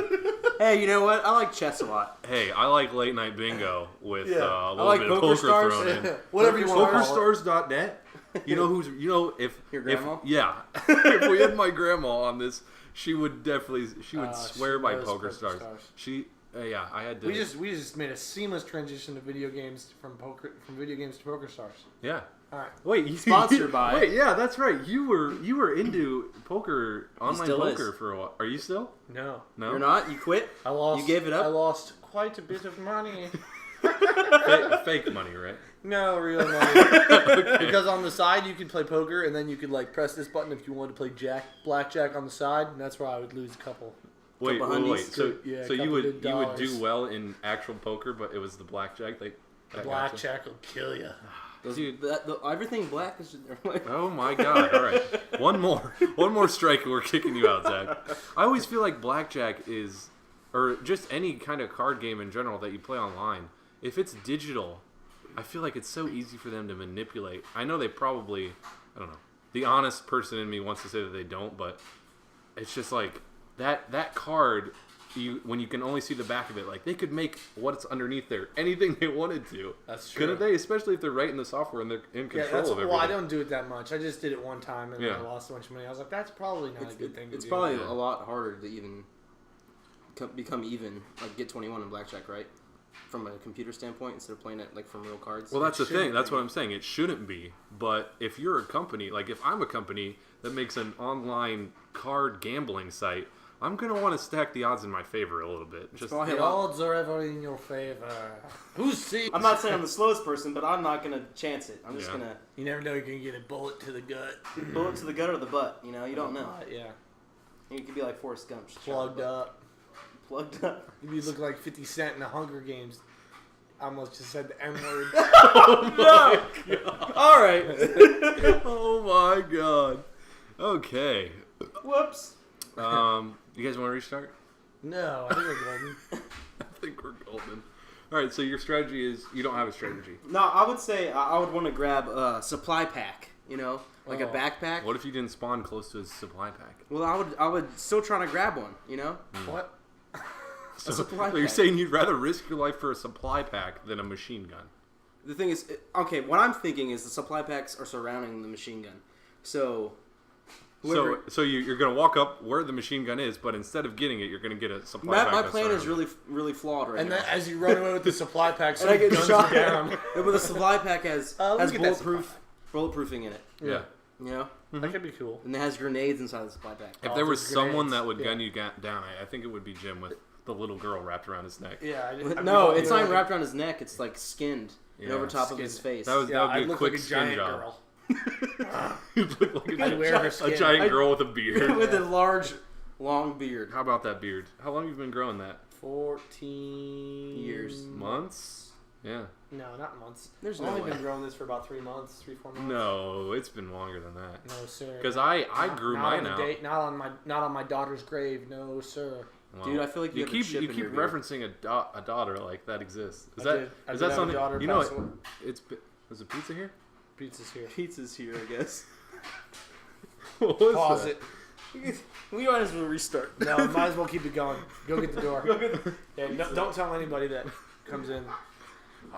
Hey, you know what? I like chess a lot. Hey, I like late night bingo with Yeah. a little like bit of Poker poker Stars. thrown in. Whatever you want to call it. PokerStars.net. If Your grandma? if we had my grandma on this, she would swear she by knows Poker Poker Stars. Stars. She I had to We just made a seamless transition to video games from video games to Poker Stars. yeah. All right. Wait, Sponsored by- Wait, yeah, that's right. You were into poker, online still poker is. for a while. Are you still? No, No. You're not? You quit? I lost. You gave it up? I lost quite a bit of money. Fake money, right? No, real money. Because on the side you could play poker, and then you could like press this button if you wanted to play blackjack on the side, and that's where I would lose a couple. Wait. Couple hundies. So, Yeah, so you couple would good you would do dollars. well in actual poker, but it was the blackjack. That got you? Blackjack will kill you. Dude. Everything black is... Oh my god! All right, one more strike, and we're kicking you out, Zach. I always feel like blackjack is, or just any kind of card game in general that you play online. If it's digital, I feel like it's so easy for them to manipulate. I know they probably, I don't know. The honest person in me wants to say that they don't, but it's just like that card. When you can only see the back of it, like they could make what's underneath there anything they wanted to. That's true. Couldn't they? Especially if they're writing the software and they're in control Yeah, that's of everything. well. I don't do it that much. I just did it one time, and Yeah. I lost a bunch of money. I was like, that's probably not a good thing. It's to do. probably Yeah. a lot harder to even become even, like get 21 in blackjack, right? From a computer standpoint, instead of playing it like from real cards. Well, that's the thing. That's what I'm saying. It shouldn't be. But if you're a company, like if I'm a company that makes an online card gambling site, I'm going to want to stack the odds in my favor a little bit. Just The odds are ever in your favor. Who's see? I'm not saying I'm the slowest person, but I'm not going to chance it. I'm just going to... You never know, you're going to get a bullet to the gut. Bullet to the gut or the butt, you know? You don't know. Yeah. You could be like Forrest Gump. Plugged up. Plugged up. You look like 50 Cent in the Hunger Games. I almost just said the N-word. Oh my God. All right. Oh my God. Okay. Whoops. You guys want to restart? No, I think we're golden. I think we're golden. All right, so your strategy is you don't have a strategy. No, I would say I would want to grab a supply pack, you know, like a backpack. What if you didn't spawn close to a supply pack? Well, I would still try to grab one, you know? What? So, supply so you're pack. saying you'd rather risk your life for a supply pack than a machine gun? The thing is, okay, what I'm thinking is the supply packs are surrounding the machine gun. So, whoever... So you're going to walk up where the machine gun is, but instead of getting it, you're going to get a supply pack. My that's plan is surrounded. really flawed right And now. then as you run away with the supply pack, And I get guns shot you down. Yeah, but the supply pack has Look at that bulletproofing in it. Yeah. You know? That could be cool. And it has grenades inside the supply pack. If there was just someone grenades. that would gun you down, I think it would be Jim with the little girl wrapped around his neck. Yeah. No, it's not even wrapped around his neck. It's like skinned and Yeah, over top of skinned. his face. That would be I'd a look quick like a skin giant job. girl. You'd look like I'd wear her skin. a giant girl with a beard. with a large, long beard. How about that beard? How long have you been growing that? 14 Years. Months? Yeah. No, not months. There's I've no only way. been growing this for about 3 months, 3-4 months. No, it's been longer than that. No, sir. Because I grew Not mine on the out. date, not on my daughter's grave. No, sir. Wow. Dude, I feel like you have a chip keep in your beard. referencing a daughter like that exists. Is I that did is have that a something? daughter You know, pass away. is it pizza here? Pizza's here. Pizza's here, I guess. What was Pause that? it. We might as well restart. No, might as well keep it going. Go get the door. Yeah, don't tell anybody that comes in.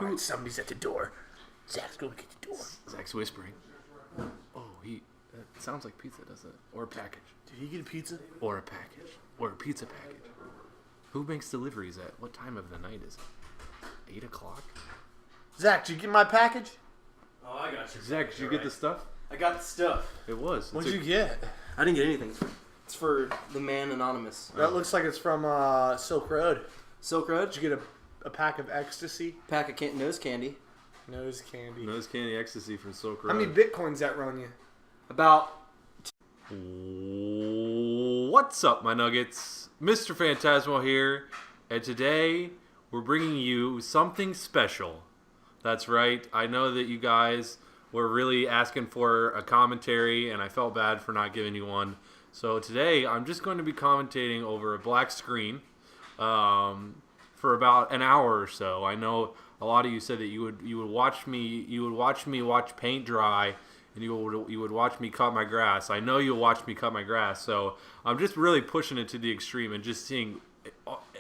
All right, somebody's at the door. Zach's going to get the door. Zach's whispering. Oh, that sounds like pizza, doesn't it? Or a package. Did he get a pizza? Or a package. Or a pizza package. Who makes deliveries at what time of the night is it? 8 o'clock? Zach, did you get my package? Oh, I got you. Zach, did you get the stuff? I got the stuff. It was. What'd you get? I didn't get anything. It's for the man anonymous. That looks like it's from Silk Road. Silk Road. Did you get a pack of ecstasy? Pack of nose candy. Nose candy. Nose candy ecstasy from Silk Road. How many bitcoins that run you? About... What's up, my nuggets? Mr. Phantasmal here, and today we're bringing you something special. That's right, I know that you guys were really asking for a commentary, and I felt bad for not giving you one. So today, I'm just going to be commentating over a black screen for about an hour or so. I know a lot of you said that you would watch me watch paint dry, and you would watch me cut my grass. I know you'll watch me cut my grass, so I'm just really pushing it to the extreme and just seeing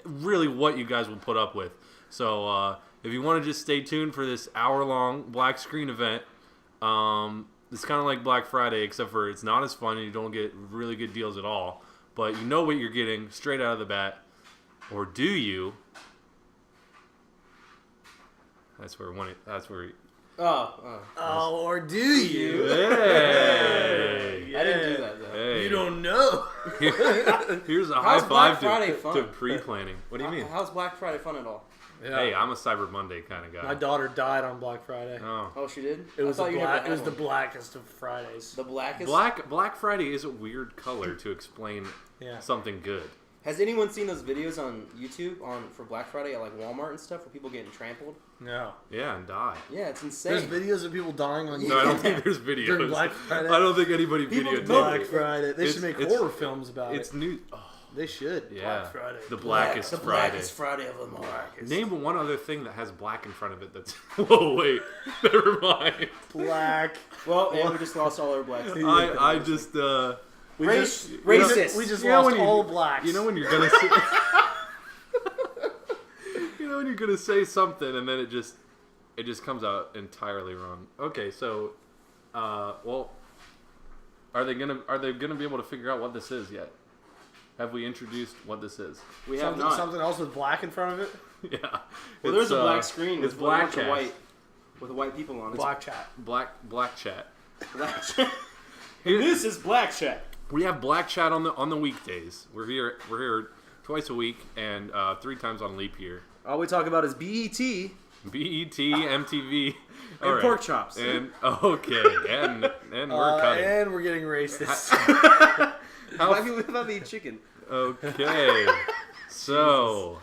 really what you guys will put up with. So if you want to just stay tuned for this hour-long black screen event, it's kind of like Black Friday, except for it's not as fun and you don't get really good deals at all. But you know what you're getting straight out of the bat. Or do you? That's where Oh, or do you? Hey! I didn't do that, though. Hey. You don't know. Here's a How's high Black five Friday to fun? pre-planning. What do you mean? How's Black Friday fun at all? Yeah. Hey, I'm a Cyber Monday kind of guy. My daughter died on Black Friday. Oh. Oh, she did? It was I thought you never it was had the one. blackest of Fridays. The blackest? Black Friday is a weird color to explain Yeah. something good. Has anyone seen those videos on YouTube for Black Friday at like Walmart and stuff where people getting trampled? No. Yeah, and die. Yeah, it's insane. There's videos of people dying on No, I don't YouTube think there's videos. during Black Friday. I don't think anybody People videotaped Black it. Friday. They should make It's- horror films about It's it. new. Oh, They should. yeah. Black Friday. The blackest the Friday. blackest Friday of them all. Name one other thing that has black in front of it that's... Whoa, wait. Never mind. Black. Well, and we just lost all our blacks. I just... We Race- just, racist. We just You know lost when you- all blacks. You know when you're gonna say... You know when you're gonna say something and then it just comes out entirely wrong. Okay, so... well... Are they gonna be able to figure out what this is yet? have we introduced what this is? We have not. Something else with black in front of it. Yeah. Well, there's a black screen It's with black a bunch of white with white people on it. Black chat. Black chat. Black chat. This is black chat. We have black chat on the weekdays. We're here twice a week and 3 times on leap year. All we talk about is BET BET, MTV, and right. pork chops. And okay, and we're cutting. And we're getting racist. Why people about to eat chicken? Okay, so.